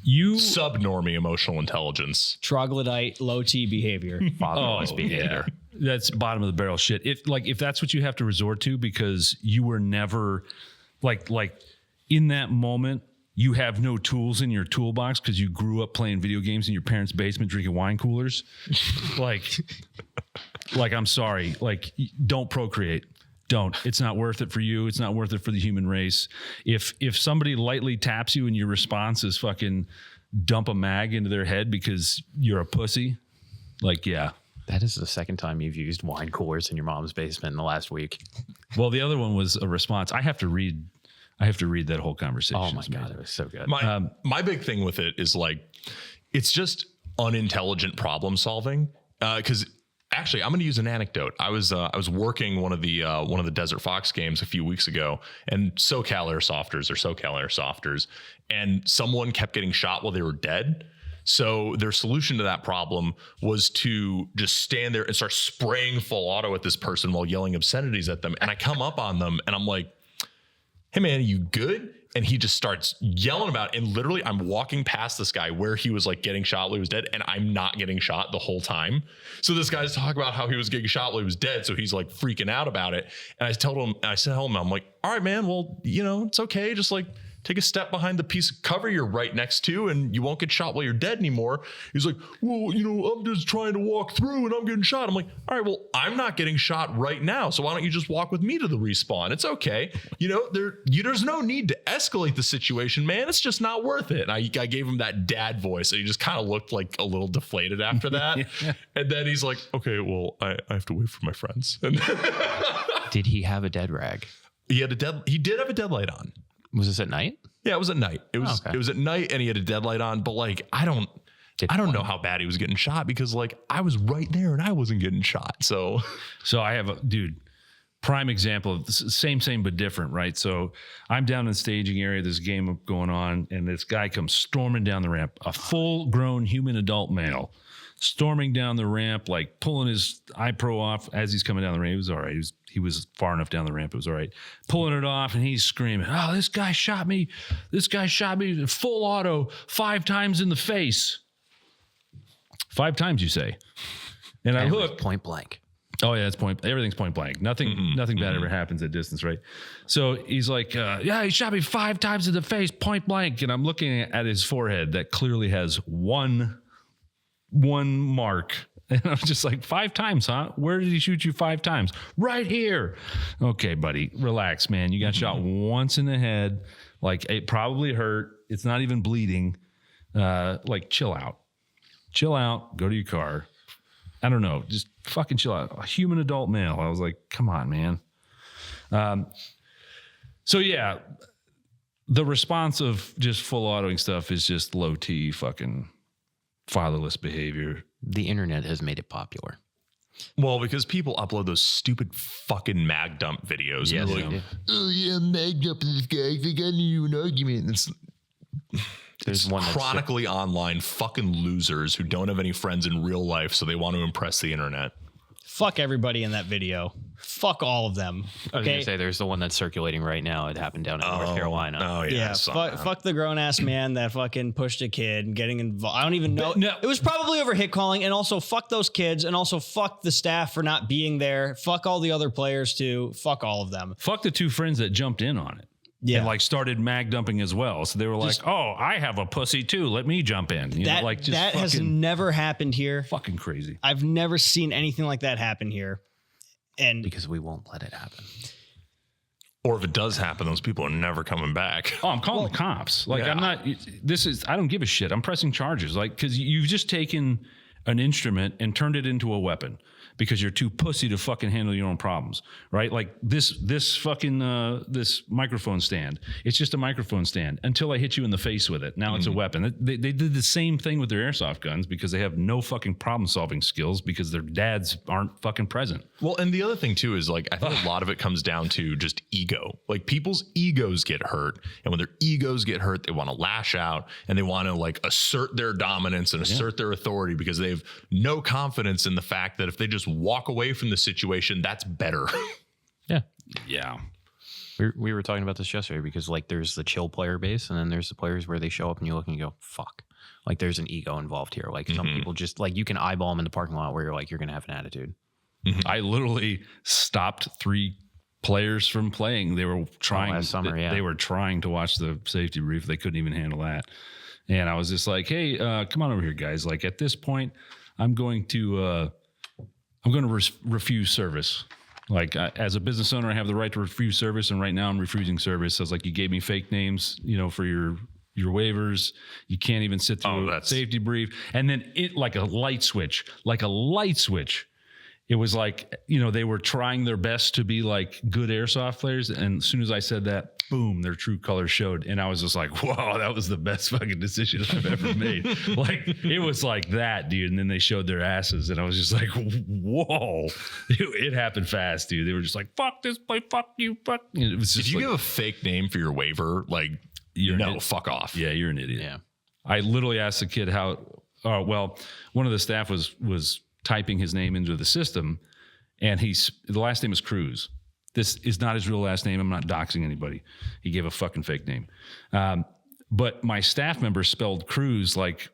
Subnormie emotional intelligence. Troglodyte, low T behavior. Fatherless behavior. That's bottom of the barrel shit. If that's what you have to resort to because you were never like in that moment, you have no tools in your toolbox because you grew up playing video games in your parents' basement drinking wine coolers. like I'm sorry. Like, don't procreate. Don't. It's not worth it for you. It's not worth it for the human race. If somebody lightly taps you and your response is fucking dump a mag into their head because you're a pussy, like, yeah. That is the second time you've used wine coolers in your mom's basement in the last week. Well, the other one was a response. I have to read that whole conversation. Oh my God, it was so good. My big thing with it is like, it's just unintelligent problem solving. Because actually, I'm going to use an anecdote. I was working one of the Desert Fox games a few weeks ago, and SoCal Airsofters, and someone kept getting shot while they were dead. So their solution to that problem was to just stand there and start spraying full auto at this person while yelling obscenities at them. And I come up on them and I'm like, hey man, are you good? And he just starts yelling about it. And literally I'm walking past this guy where he was like getting shot while he was dead, and I'm not getting shot the whole time. So this guy's talking about how he was getting shot while he was dead. So he's like freaking out about it. And I tell him, I'm like, all right, man, well, it's okay. Just like take a step behind the piece of cover you're right next to, and you won't get shot while you're dead anymore. He's like, well, I'm just trying to walk through and I'm getting shot. I'm like, all right, well, I'm not getting shot right now. So why don't you just walk with me to the respawn? It's okay. There's no need to escalate the situation, man. It's just not worth it. And I gave him that dad voice, and he just kind of looked like a little deflated after that. Yeah. And then he's like, okay, well, I have to wait for my friends. And did he have a dead rag? He did have a dead light on. Was this at night? Yeah, it was at night. It was at night, and he had a dead light on. But like, I don't know how bad he was getting shot, because like I was right there and I wasn't getting shot. So I have prime example of this, same but different, right? So I'm down in the staging area, this game going on, and this guy comes storming down the ramp, a full-grown human adult male, storming down the ramp, like pulling his iPro off as he's coming down the ramp. It was all right. He was far enough down the ramp. It was all right. Pulling it off, and he's screaming, oh, this guy shot me. This guy shot me full auto 5 times in the face. 5 times, you say? And I look. Point blank. Oh yeah, everything's point blank. Nothing bad ever happens at distance, right? So he's like, yeah, he shot me 5 times in the face, point blank. And I'm looking at his forehead that clearly has one mark. And I was just like, 5 times, huh? Where did he shoot you 5 times? Right here. Okay, buddy, relax, man. You got shot once in the head. Like, it probably hurt. It's not even bleeding. Like, chill out. Chill out. Go to your car. I don't know. Just fucking chill out. A human adult male. I was like, come on, man. So yeah, the response of just full autoing stuff is just low T fucking fatherless behavior. The internet has made it popular. Well, because people upload those stupid fucking mag dump videos. Yes, and they're like, oh yeah, I'm mag dumping this guy. I got into an argument. There's one chronically online fucking losers who don't have any friends in real life, so they want to impress the internet. Fuck everybody in that video. Fuck all of them. Okay? I was going to say, there's the one that's circulating right now. It happened down in North Carolina. Oh, yeah. Fuck the grown-ass man that fucking pushed a kid and getting involved. I don't even know. No. It was probably over hit calling, and also fuck those kids, and also fuck the staff for not being there. Fuck all the other players, too. Fuck all of them. Fuck the 2 friends that jumped in on it. Yeah. And like started mag dumping as well. So they were like, oh, I have a pussy too. Let me jump in. That has never happened here. Fucking crazy. I've never seen anything like that happen here. And because we won't let it happen. Or if it does happen, those people are never coming back. Oh, I'm calling the cops. Like, yeah. I don't give a shit. I'm pressing charges. Like, because you've just taken an instrument and turned it into a weapon because you're too pussy to fucking handle your own problems, right? Like this fucking this microphone stand. It's just a microphone stand until I hit you in the face with it. Now it's a weapon. They did the same thing with their airsoft guns because they have no fucking problem solving skills because their dads aren't fucking present. Well, and the other thing too is like I think a lot of it comes down to just ego. Like people's egos get hurt, and when their egos get hurt, they want to lash out and they want to like assert their dominance and assert their authority because they have no confidence in the fact that if they just walk away from the situation, that's better. Yeah. We were talking about this yesterday because like there's the chill player base and then there's the players where they show up and you look and you go, fuck. Like there's an ego involved here. Like some people just like you can eyeball them in the parking lot where you're like, you're going to have an attitude. I literally stopped 3 players from playing. They were trying they were trying to watch the safety brief. They couldn't even handle that. And I was just like, hey, come on over here, guys. Like at this point, I'm going to refuse service. Like as a business owner, I have the right to refuse service. And right now I'm refusing service. I was like, you gave me fake names, for your your waivers. You can't even sit through a safety brief. And then it like a light switch. It was like, they were trying their best to be like good airsoft players. And as soon as I said that, boom, their true colors showed. And I was just like, whoa, that was the best fucking decision I've ever made. Like, it was like that, dude. And then they showed their asses. And I was just like, whoa. It happened fast, dude. They were just like, fuck this play, fuck you, fuck. It was just if you give a fake name for your waiver, like, fuck off. Yeah, you're an idiot. Yeah. I literally asked the kid one of the staff was typing his name into the system, and the last name is Cruz. This is not his real last name. I'm not doxing anybody. He gave a fucking fake name. But my staff member spelled Cruz like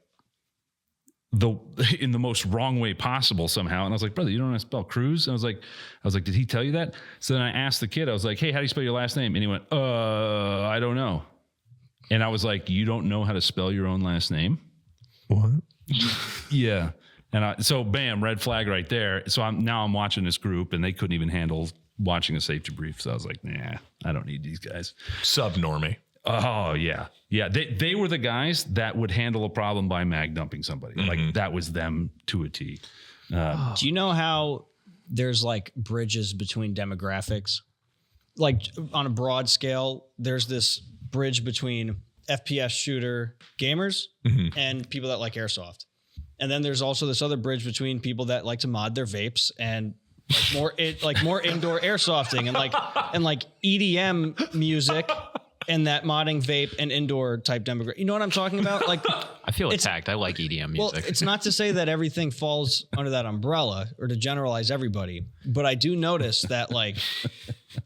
in the most wrong way possible somehow. And I was like, brother, you don't know how to spell Cruz? And I was like, did he tell you that? So then I asked the kid, I was like, hey, how do you spell your last name? And he went, I don't know. And I was like, you don't know how to spell your own last name? What? Yeah. And so bam, red flag right there. So I'm watching this group, and they couldn't even handle watching a safety brief. So I was like, nah, I don't need these guys. Sub-normie. Oh yeah. Yeah. They were the guys that would handle a problem by mag dumping somebody. Mm-hmm. Like that was them to a T. Do you know how there's like bridges between demographics? Like on a broad scale, there's this bridge between FPS shooter gamers and people that like airsoft. And then there's also this other bridge between people that like to mod their vapes and more indoor airsofting and like EDM music and that modding vape and indoor type demographic. You know what I'm talking about? Like, I feel attacked. I like EDM music. Well, it's not to say that everything falls under that umbrella or to generalize everybody, but I do notice that like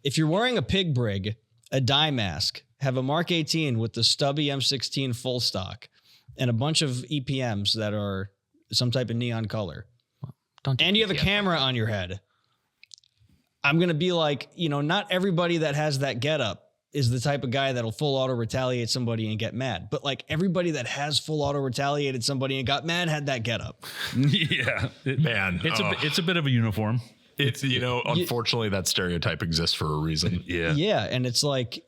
if you're wearing a pig brig, a dye mask, have a Mark 18 with the stubby M16 full stock, and a bunch of EPMs that are some type of neon color, and you have a camera on your head, I'm going to be like, not everybody that has that getup is the type of guy that'll full auto retaliate somebody and get mad. But like everybody that has full auto retaliated somebody and got mad had that getup. Yeah. It's a bit of a uniform. It's, unfortunately that stereotype exists for a reason. Yeah. Yeah. And it's like,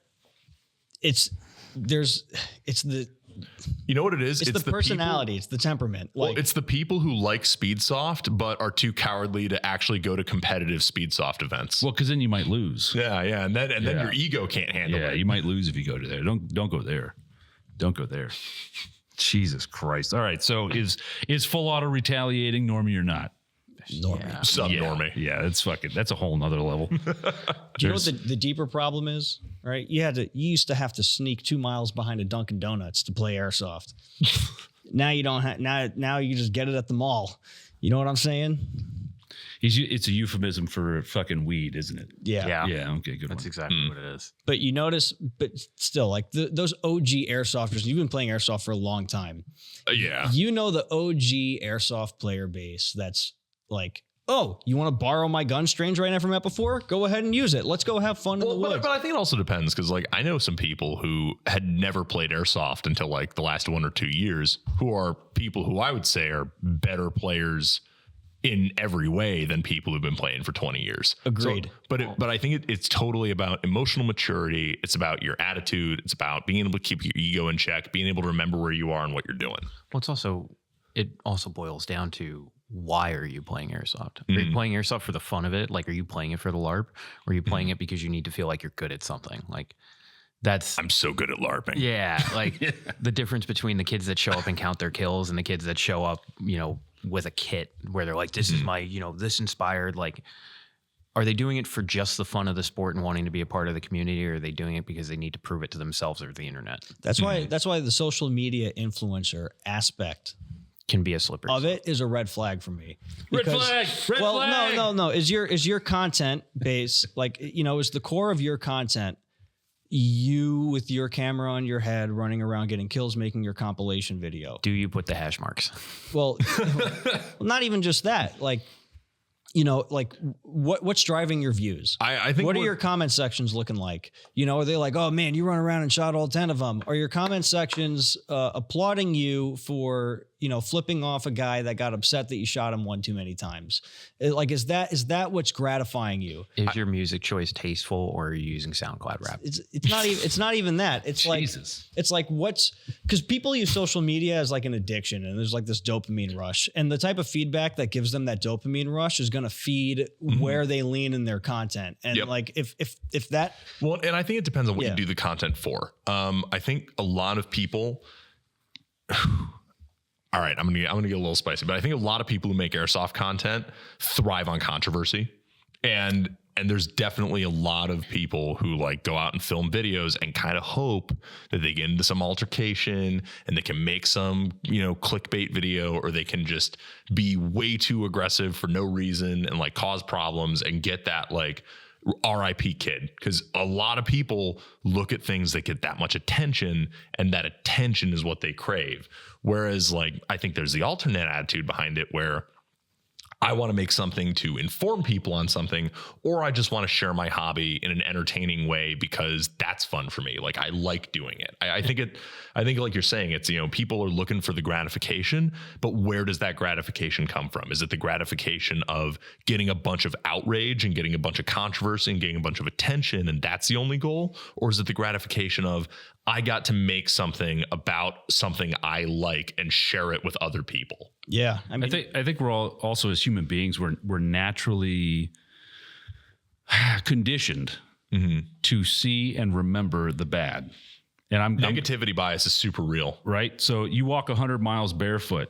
you know what it is? It's the personality. It's the temperament. Well, it's the people who like Speedsoft, but are too cowardly to actually go to competitive Speedsoft events. Well, because then you might lose. Yeah. And then your ego can't handle it. Yeah, you might lose if you go to there. Don't go there. Don't go there. Jesus Christ. All right. So is full auto retaliating normie or not? Normie. Yeah. Sub-normie. Yeah, that's a whole nother level. Do you know what the deeper problem is? Right? You used to have to sneak 2 miles behind a Dunkin' Donuts to play airsoft. Now you don't have. Now you just get it at the mall. You know what I'm saying? It's a euphemism for fucking weed, isn't it? Yeah. Yeah. Okay. Good. That's exactly what it is. But you notice, but still, like those OG airsofters. You've been playing airsoft for a long time. Yeah. You know the OG airsoft player base. That's like, oh, you want to borrow my gun strange right now from that before? Go ahead and use it. Let's go have fun in the woods. But I think it also depends because like I know some people who had never played airsoft until like the last 1 or 2 years, who are people who I would say are better players in every way than people who've been playing for 20 years. Agreed. So, but I think it's totally about emotional maturity. It's about your attitude. It's about being able to keep your ego in check, being able to remember where you are and what you're doing. Well, it also boils down to, why are you playing airsoft? Are you playing airsoft for the fun of it? Like, are you playing it for the LARP? Or are you playing it because you need to feel like you're good at something? Like, I'm so good at LARPing. Yeah. Like the difference between the kids that show up and count their kills and the kids that show up, with a kit where they're like, this is my, this inspired, like, are they doing it for just the fun of the sport and wanting to be a part of the community, or are they doing it because they need to prove it to themselves or the internet? That's why the social media influencer aspect can be a slippery of it is a red flag for me. Red flag. No. Is your content base, like, is the core of your content you with your camera on your head running around getting kills, making your compilation video? Do you put the hash marks? Well, not even just that. Like, you know, like what's driving your views? I think what are your comment sections looking like? You know, are they like, oh man, you run around and shot all 10 of them? Are your comment sections applauding you for, you know, flipping off a guy that got upset that you shot him one too many times? Like, is that what's gratifying you? Is your music choice tasteful, or are you using SoundCloud rap? It's not even that. It's like, it's like because people use social media as like an addiction, and there's like this dopamine rush, and the type of feedback that gives them that dopamine rush is going to feed where they lean in their content. And like, if that, well, and I think it depends on what you do the content for. I think a lot of people, all right, I'm gonna get a little spicy, but I think a lot of people who make airsoft content thrive on controversy, and there's definitely a lot of people who like go out and film videos and kind of hope that they get into some altercation and they can make some, you know, clickbait video, or they can just be way too aggressive for no reason and like cause problems and get that like RIP kid. Because a lot of people look at things that get that much attention, and that attention is what they crave. Whereas like, I think there's the alternate attitude behind it where I want to make something to inform people on something, or I just want to share my hobby in an entertaining way because that's fun for me. Like I like doing it. I think like you're saying, it's, you know, people are looking for the gratification, but where does that gratification come from? Is it the gratification of getting a bunch of outrage and getting a bunch of controversy and getting a bunch of attention, and that's the only goal? Or is it the gratification of, I got to make something about something I like and share it with other people? Yeah. I mean, I think we're all also, as human beings, we're naturally conditioned to see and remember the bad. And negativity bias is super real. Right. So you walk 100 miles barefoot,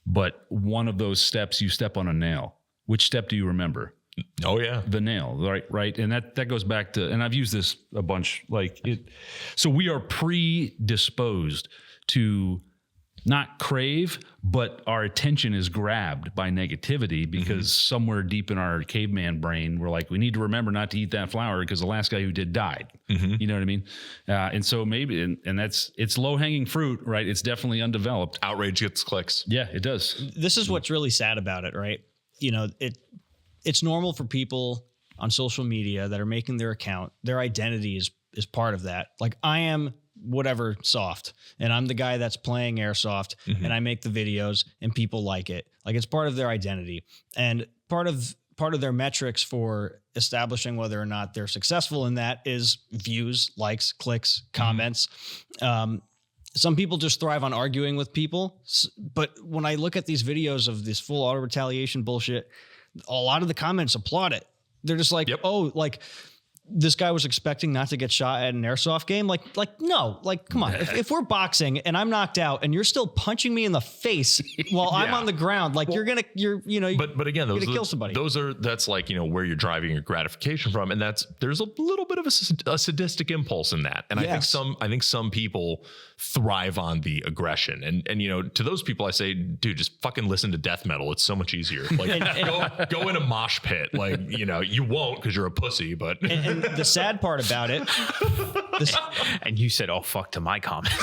but one of those steps you step on a nail. Which step do you remember? Oh yeah. The nail, right. And that goes back to, and I've used this a bunch, like it. So we are predisposed to not crave, but our attention is grabbed by negativity because somewhere deep in our caveman brain, we're like, we need to remember not to eat that flower because the last guy who did died. You know what I mean? And so maybe, and it's low hanging fruit, right? It's definitely undeveloped. Outrage gets clicks. Yeah, it does. This is what's really sad about it, right? You know, it's normal for people on social media that are making their account, their identity is part of that. Like, I am whatever soft, and I'm the guy that's playing airsoft, and I make the videos and people like it. Like, it's part of their identity, and part of their metrics for establishing whether or not they're successful in that is views, likes, clicks, comments. Some people just thrive on arguing with people. But when I look at these videos of this full auto retaliation bullshit, a lot of the comments applaud it. They're just like, oh, like, this guy was expecting not to get shot at an airsoft game. Like, no, like, come on. If we're boxing and I'm knocked out and you're still punching me in the face while I'm on the ground, like, but again, those kill somebody. That's like, you know, where you're driving your gratification from. And there's a little bit of a sadistic impulse in that. And I think some people thrive on the aggression, and, you know, to those people I say, dude, just fucking listen to death metal. It's so much easier. Like, go in a mosh pit. Like, you know, you won't because you're a pussy, but and the sad part about it, and you said, "Oh fuck" to my comment.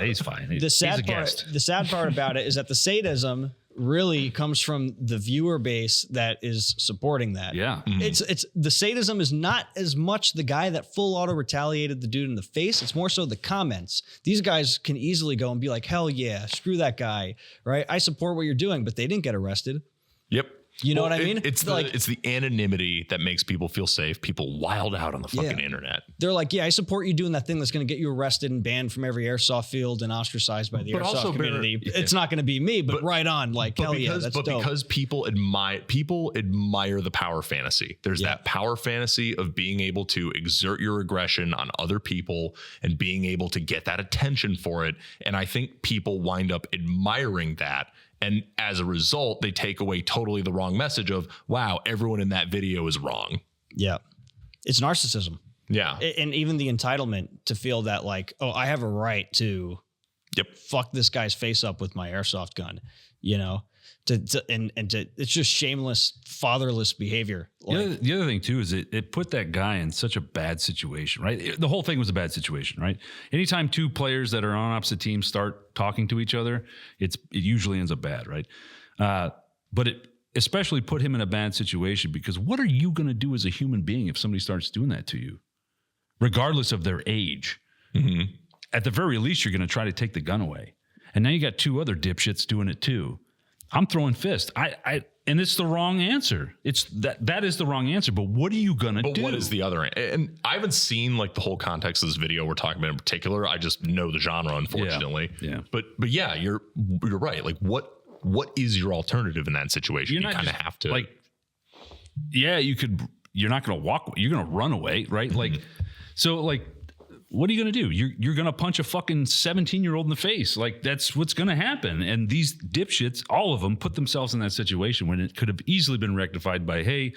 He's fine. The sad part about it is that the sadism really comes from the viewer base that is supporting that. Yeah. It's the sadism is not as much the guy that full auto retaliated the dude in the face. It's more so the comments. These guys can easily go and be like, hell yeah, screw that guy. Right. I support what you're doing, but they didn't get arrested. Yep. You know what I mean? It's the anonymity that makes people feel safe. People wild out on the fucking internet. They're like, yeah, I support you doing that thing that's going to get you arrested and banned from every airsoft field and ostracized by the airsoft community. It's not going to be me, but right on. Like, hell yeah, that's dope. Because people admire the power fantasy. There's that power fantasy of being able to exert your aggression on other people and being able to get that attention for it. And I think people wind up admiring that. And as a result, they take away totally the wrong message of, wow, everyone in that video is wrong. Yeah. It's narcissism. Yeah. And even the entitlement to feel that, like, oh, I have a right to fuck this guy's face up with my airsoft gun, you know, it's just shameless, fatherless behavior. Like, the other thing too is it put that guy in such a bad situation, right? The whole thing was a bad situation, right? Anytime two players that are on opposite teams start talking to each other, it usually ends up bad, right? But especially put him in a bad situation, because what are you going to do as a human being if somebody starts doing that to you, regardless of their age? Mm-hmm. At the very least, you're going to try to take the gun away. And now you got 2 other dipshits doing it too. I'm throwing fists. And it's the wrong answer. It's that is the wrong answer. But what are you going to do? But what is the other? And I haven't seen like the whole context of this video we're talking about in particular. I just know the genre, unfortunately. Yeah. But yeah, you're right. Like what is your alternative in that situation? You kind of have to like, yeah, you're not going to walk. You're going to run away. Right. Mm-hmm. Like, so like, what are you going to do? You're going to punch a fucking 17-year-old in the face. Like, that's what's going to happen. And these dipshits, all of them, put themselves in that situation when it could have easily been rectified by, hey,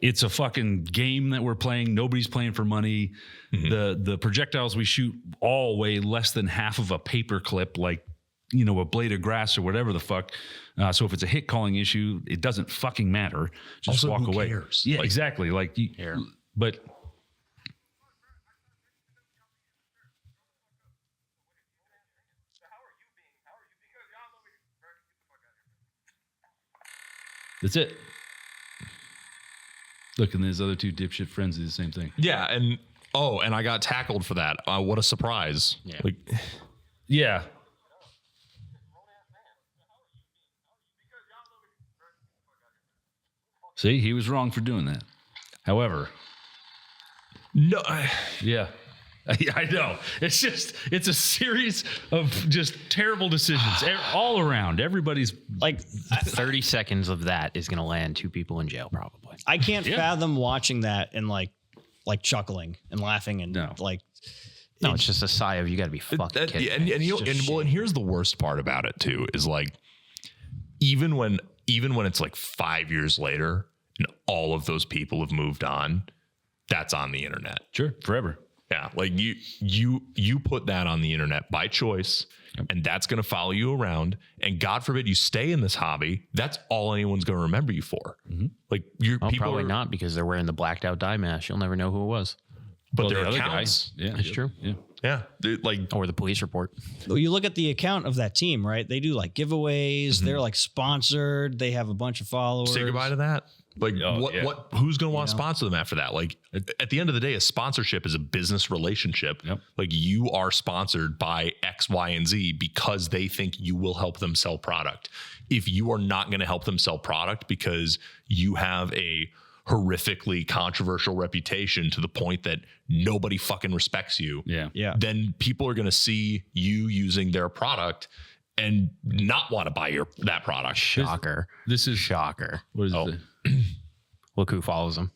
it's a fucking game that we're playing. Nobody's playing for money. Mm-hmm. The projectiles we shoot all weigh less than half of a paper clip, like, you know, a blade of grass or whatever the fuck. So if it's a hit calling issue, it doesn't fucking matter. Just also, walk who away. Cares? Yeah, like, exactly. Like, but. That's it. Look, and his other 2 dipshit friends do the same thing. Yeah, and I got tackled for that. What a surprise! Yeah. Like, yeah. See, he was wrong for doing that. However, no, yeah. I know. It's a series of just terrible decisions all around. Everybody's like 30 seconds of that is going to land 2 people in jail, probably. I can't fathom watching that and like chuckling and laughing and like. No, it's just a sigh of you got to be fucking kidding. And here's the worst part about it too is like even when it's like 5 years later and all of those people have moved on, that's on the internet. Sure, forever. Yeah, like you put that on the internet by choice, and that's going to follow you around. And God forbid you stay in this hobby. That's all anyone's going to remember you for. Mm-hmm. Like people probably not, because they're wearing the blacked out dye mask. You'll never know who it was. But their other accounts, guys, yeah, it's true. Yeah, like or the police report. Well, you look at the account of that team, right? They do like giveaways. Mm-hmm. They're like sponsored. They have a bunch of followers. Say goodbye to that. Like who's going to want to sponsor them after that? Like at the end of the day, a sponsorship is a business relationship. Yep. Like you are sponsored by X, Y, and Z because they think you will help them sell product. If you are not going to help them sell product because you have a horrifically controversial reputation to the point that nobody fucking respects you, then people are going to see you using their product and not want to buy that product. Shocker. This is shocker. What is it? Look who follows them.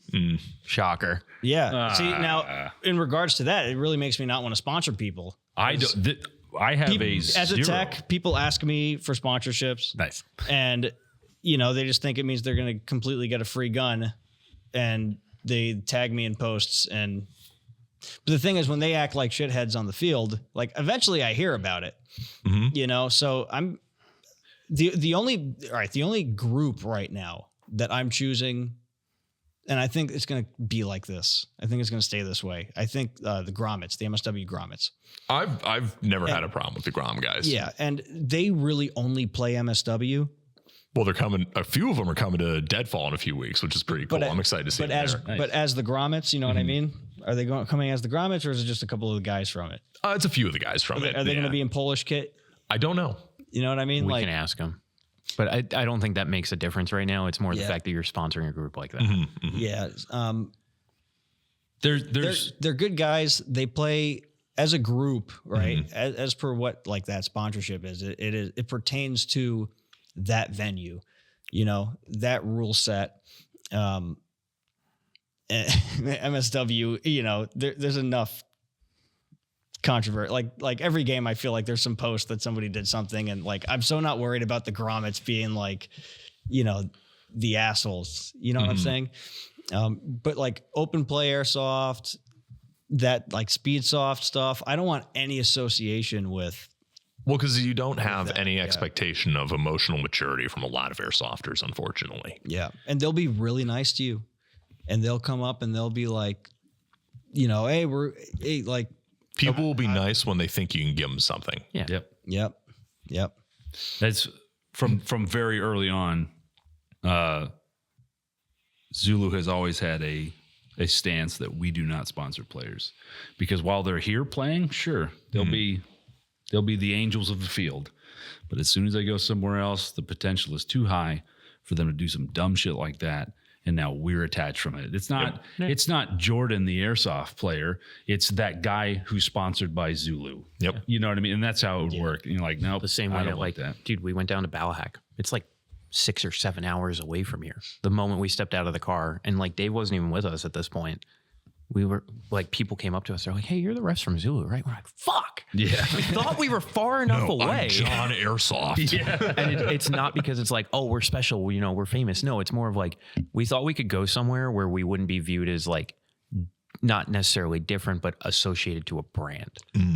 Shocker. Yeah. See, now in regards to that, it really makes me not want to sponsor people. I have people, a as a tech, people ask me for sponsorships. Nice. And they just think it means they're going to completely get a free gun, and they tag me in posts. And but the thing is, when they act like shitheads on the field, like eventually I hear about it. Mm-hmm. So I'm the only group right now that I'm choosing, and I think it's going to be like this. I think it's going to stay this way. I think the grommets, the MSW grommets. I've never had a problem with the Grom guys. Yeah, and they really only play MSW. Well, they're coming. A few of them are coming to Deadfall in a few weeks, which is pretty cool. I'm excited to see them there. But as the grommets, you know what I mean? Are they coming as the grommets, or is it just a couple of the guys from it? It's a few of the guys from it. Are they going to be in Polish kit? I don't know. You know what I mean? We can ask them. But I don't think that makes a difference right now. It's more the fact that you're sponsoring a group like that. Mm-hmm, mm-hmm. Yeah. They're good guys. They play as a group, right? Mm-hmm. As per what like that sponsorship is. It pertains to that venue, that rule set. MSW, there's enough controversy. Like every game, I feel like there's some post that somebody did something, and like I'm so not worried about the grommets being like, the assholes. You know what I'm saying? But like open play airsoft, that like Speedsoft stuff, I don't want any association with. Well, because you don't have any expectation of emotional maturity from a lot of airsofters, unfortunately. Yeah, and they'll be really nice to you, and they'll come up and they'll be like, hey, like. People will be nice when they think you can give them something. Yeah. Yep. That's from very early on. Zulu has always had a stance that we do not sponsor players, because while they're here playing, sure, they'll be the angels of the field, but as soon as they go somewhere else, the potential is too high for them to do some dumb shit like that. And now we're attached from it. It's not It's not Jordan, the Airsoft player. It's that guy who's sponsored by Zulu. Yep. You know what I mean? And that's how it would work. And you're like, no, The same way I that, don't like, that. dude, we went down to Balhack. It's like 6 or 7 hours away from here. The moment we stepped out of the car, and like Dave wasn't even with us at this point. We were like, people came up to us. They're like, "Hey, you're the refs from Zulu, right?" We're like, "Fuck." Yeah. We thought we were far enough away. I'm John Airsoft. Yeah. And it's not because it's like, oh, we're special, we're famous. No, it's more of like, we thought we could go somewhere where we wouldn't be viewed as like, not necessarily different, but associated to a brand.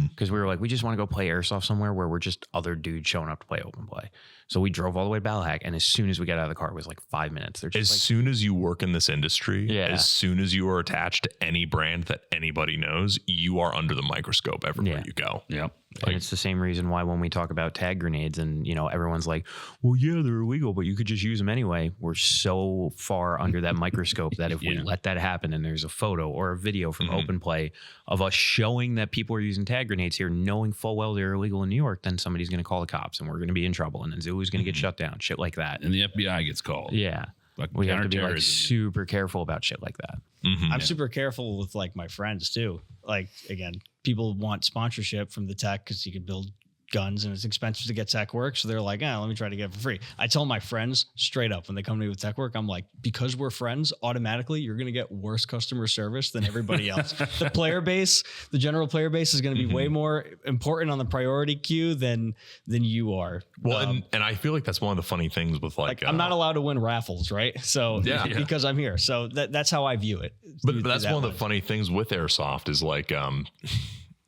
Because we were like, we just want to go play Airsoft somewhere where we're just other dudes showing up to play open play. So we drove all the way to Balhack, and as soon as we got out of the car, it was like 5 minutes. They're just As soon as you work in this industry, as soon as you are attached to any brand that anybody knows, you are under the microscope everywhere you go. Yep. And it's the same reason why when we talk about tag grenades and, everyone's like, well, yeah, they're illegal, but you could just use them anyway. We're so far under that microscope that if we let that happen and there's a photo or a video from open play of us showing that people are using tag grenades here, knowing full well they're illegal in New York, then somebody's going to call the cops and we're going to be in trouble. And then Zulu's going to get shut down, shit like that. And the FBI gets called. Yeah. Fucking We have to be like counterterrorism. super careful about shit like that. I'm super careful with like my friends too. Like, again, people want sponsorship from the tech because you can build guns and it's expensive to get tech work. So they're like, let me try to get it for free. I tell my friends straight up when they come to me with tech work, I'm like, because we're friends, automatically you're going to get worse customer service than everybody else. The player base, the general player base is going to be way more important on the priority queue than you are. Well, and I feel like that's one of the funny things with like I'm not allowed to win raffles, right? So because I'm here. So that's how I view it. But that's one of the funny things with Airsoft is like, oh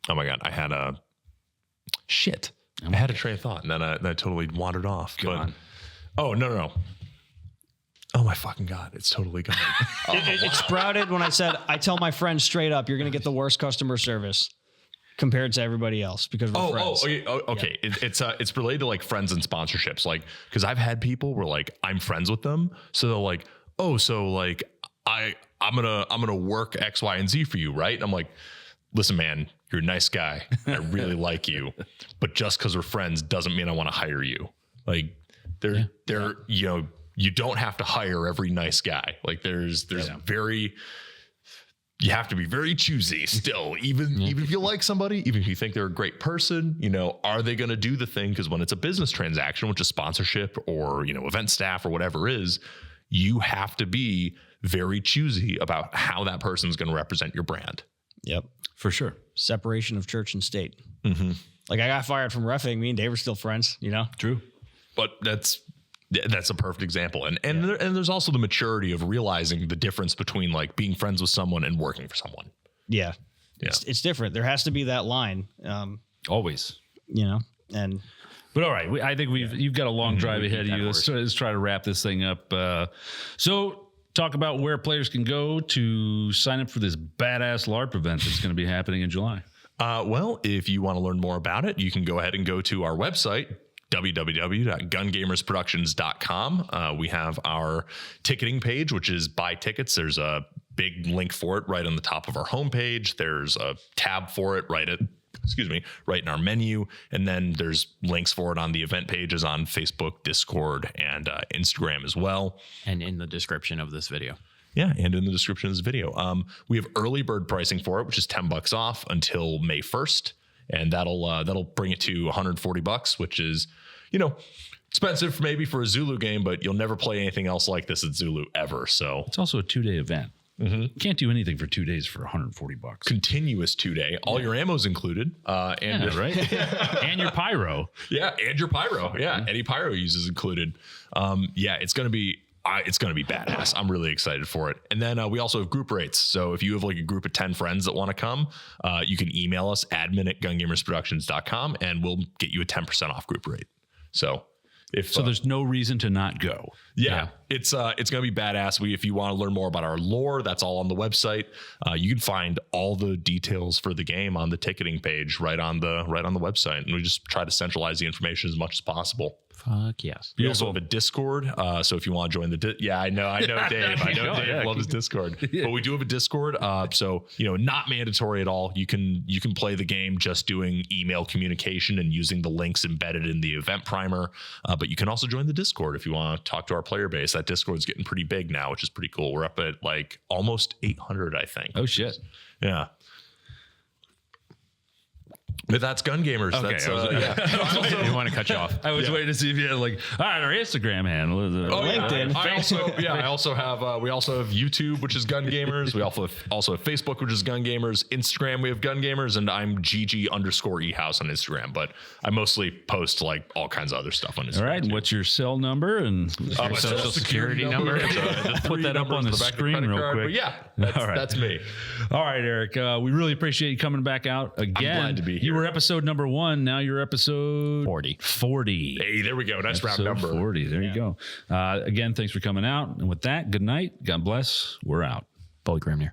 my God, I had a train of thought and then I totally wandered off. Oh, no. Oh my fucking God, it's totally gone. It sprouted when I tell my friends straight up, you're going to get the worst customer service compared to everybody else because we're friends. Okay. Yeah. It's related to like friends and sponsorships. Like, cause I've had people where like I'm friends with them. So they're like, oh, so like I'm going to work X, Y, and Z for you. Right. And I'm like, listen, man, you're a nice guy. I really like you, but just because we're friends doesn't mean I want to hire you. Like you don't have to hire every nice guy. Like there's you have to be very choosy still, even if you like somebody, even if you think they're a great person, are they going to do the thing? Because when it's a business transaction, which is sponsorship or, event staff or whatever it is, you have to be very choosy about how that person's going to represent your brand. Yep. For sure. Separation of church and state. Like I got fired from reffing. Me and Dave are still friends, True. But that's a perfect example. And there's also the maturity of realizing the difference between like being friends with someone and working for someone. Yeah. It's different. There has to be that line. Always. But all right, I think you've got a long drive ahead of you. Let's try to wrap this thing up. So talk about where players can go to sign up for this badass LARP event that's going to be happening in July. Well, if you want to learn more about it, you can go ahead and go to our website, www.gungamersproductions.com. We have our ticketing page, which is buy tickets. There's a big link for it right on the top of our homepage. There's a tab for it right in our menu. And then there's links for it on the event pages on Facebook, Discord, and Instagram as well. And in the description of this video. Yeah, and in the description of this video. We have early bird pricing for it, which is $10 off until May 1st. And that'll bring it to $140, which is, expensive maybe for a Zulu game, but you'll never play anything else like this at Zulu ever. So it's also a 2-day event. You can't do anything for 2 days for $140. Continuous 2-day. All your ammo's incled. Right? And your pyro. Yeah, and your pyro. Yeah, any pyro use is included. It's gonna be badass. I'm really excited for it. And then we also have group rates. So if you have like a group of 10 friends that want to come, you can email us admin@gungamersproductions.com and we'll get you a 10% off group rate. So there's no reason to not go. Yeah. it's going to be badass. If you want to learn more about our lore, that's all on the website. You can find all the details for the game on the ticketing page right on the website, and we just try to centralize the information as much as possible. Fuck yes. We also have a Discord. So if you want to join I know Dave. I know Dave loves Discord. But we do have a Discord. So, not mandatory at all. You can play the game just doing email communication and using the links embedded in the event primer. But you can also join the Discord if you want to talk to our player base. That Discord's getting pretty big now, which is pretty cool. We're up at like almost 800, I think. Oh shit. Yeah. But that's Gun Gamers. Okay, That's, I didn't want to cut you off. I was waiting to see if you had like, all right, our Instagram handle is LinkedIn. I also have we also have YouTube, which is Gun Gamers. We also have Facebook, which is Gun Gamers. Instagram, we have Gun Gamers, and I'm GG_ehouse on Instagram. But I mostly post like all kinds of other stuff on Instagram. All right, and what's your cell number and My social security number? Just put that up on the screen real quick. But yeah, that's me. All right, Eric. We really appreciate you coming back out again. I'm glad to be here. You were episode number 1. Now you're episode 40. Hey, there we go. Nice round Episode number. 40. There you go. Again, thanks for coming out. And with that, good night. God bless. We're out. Bully Grimnir.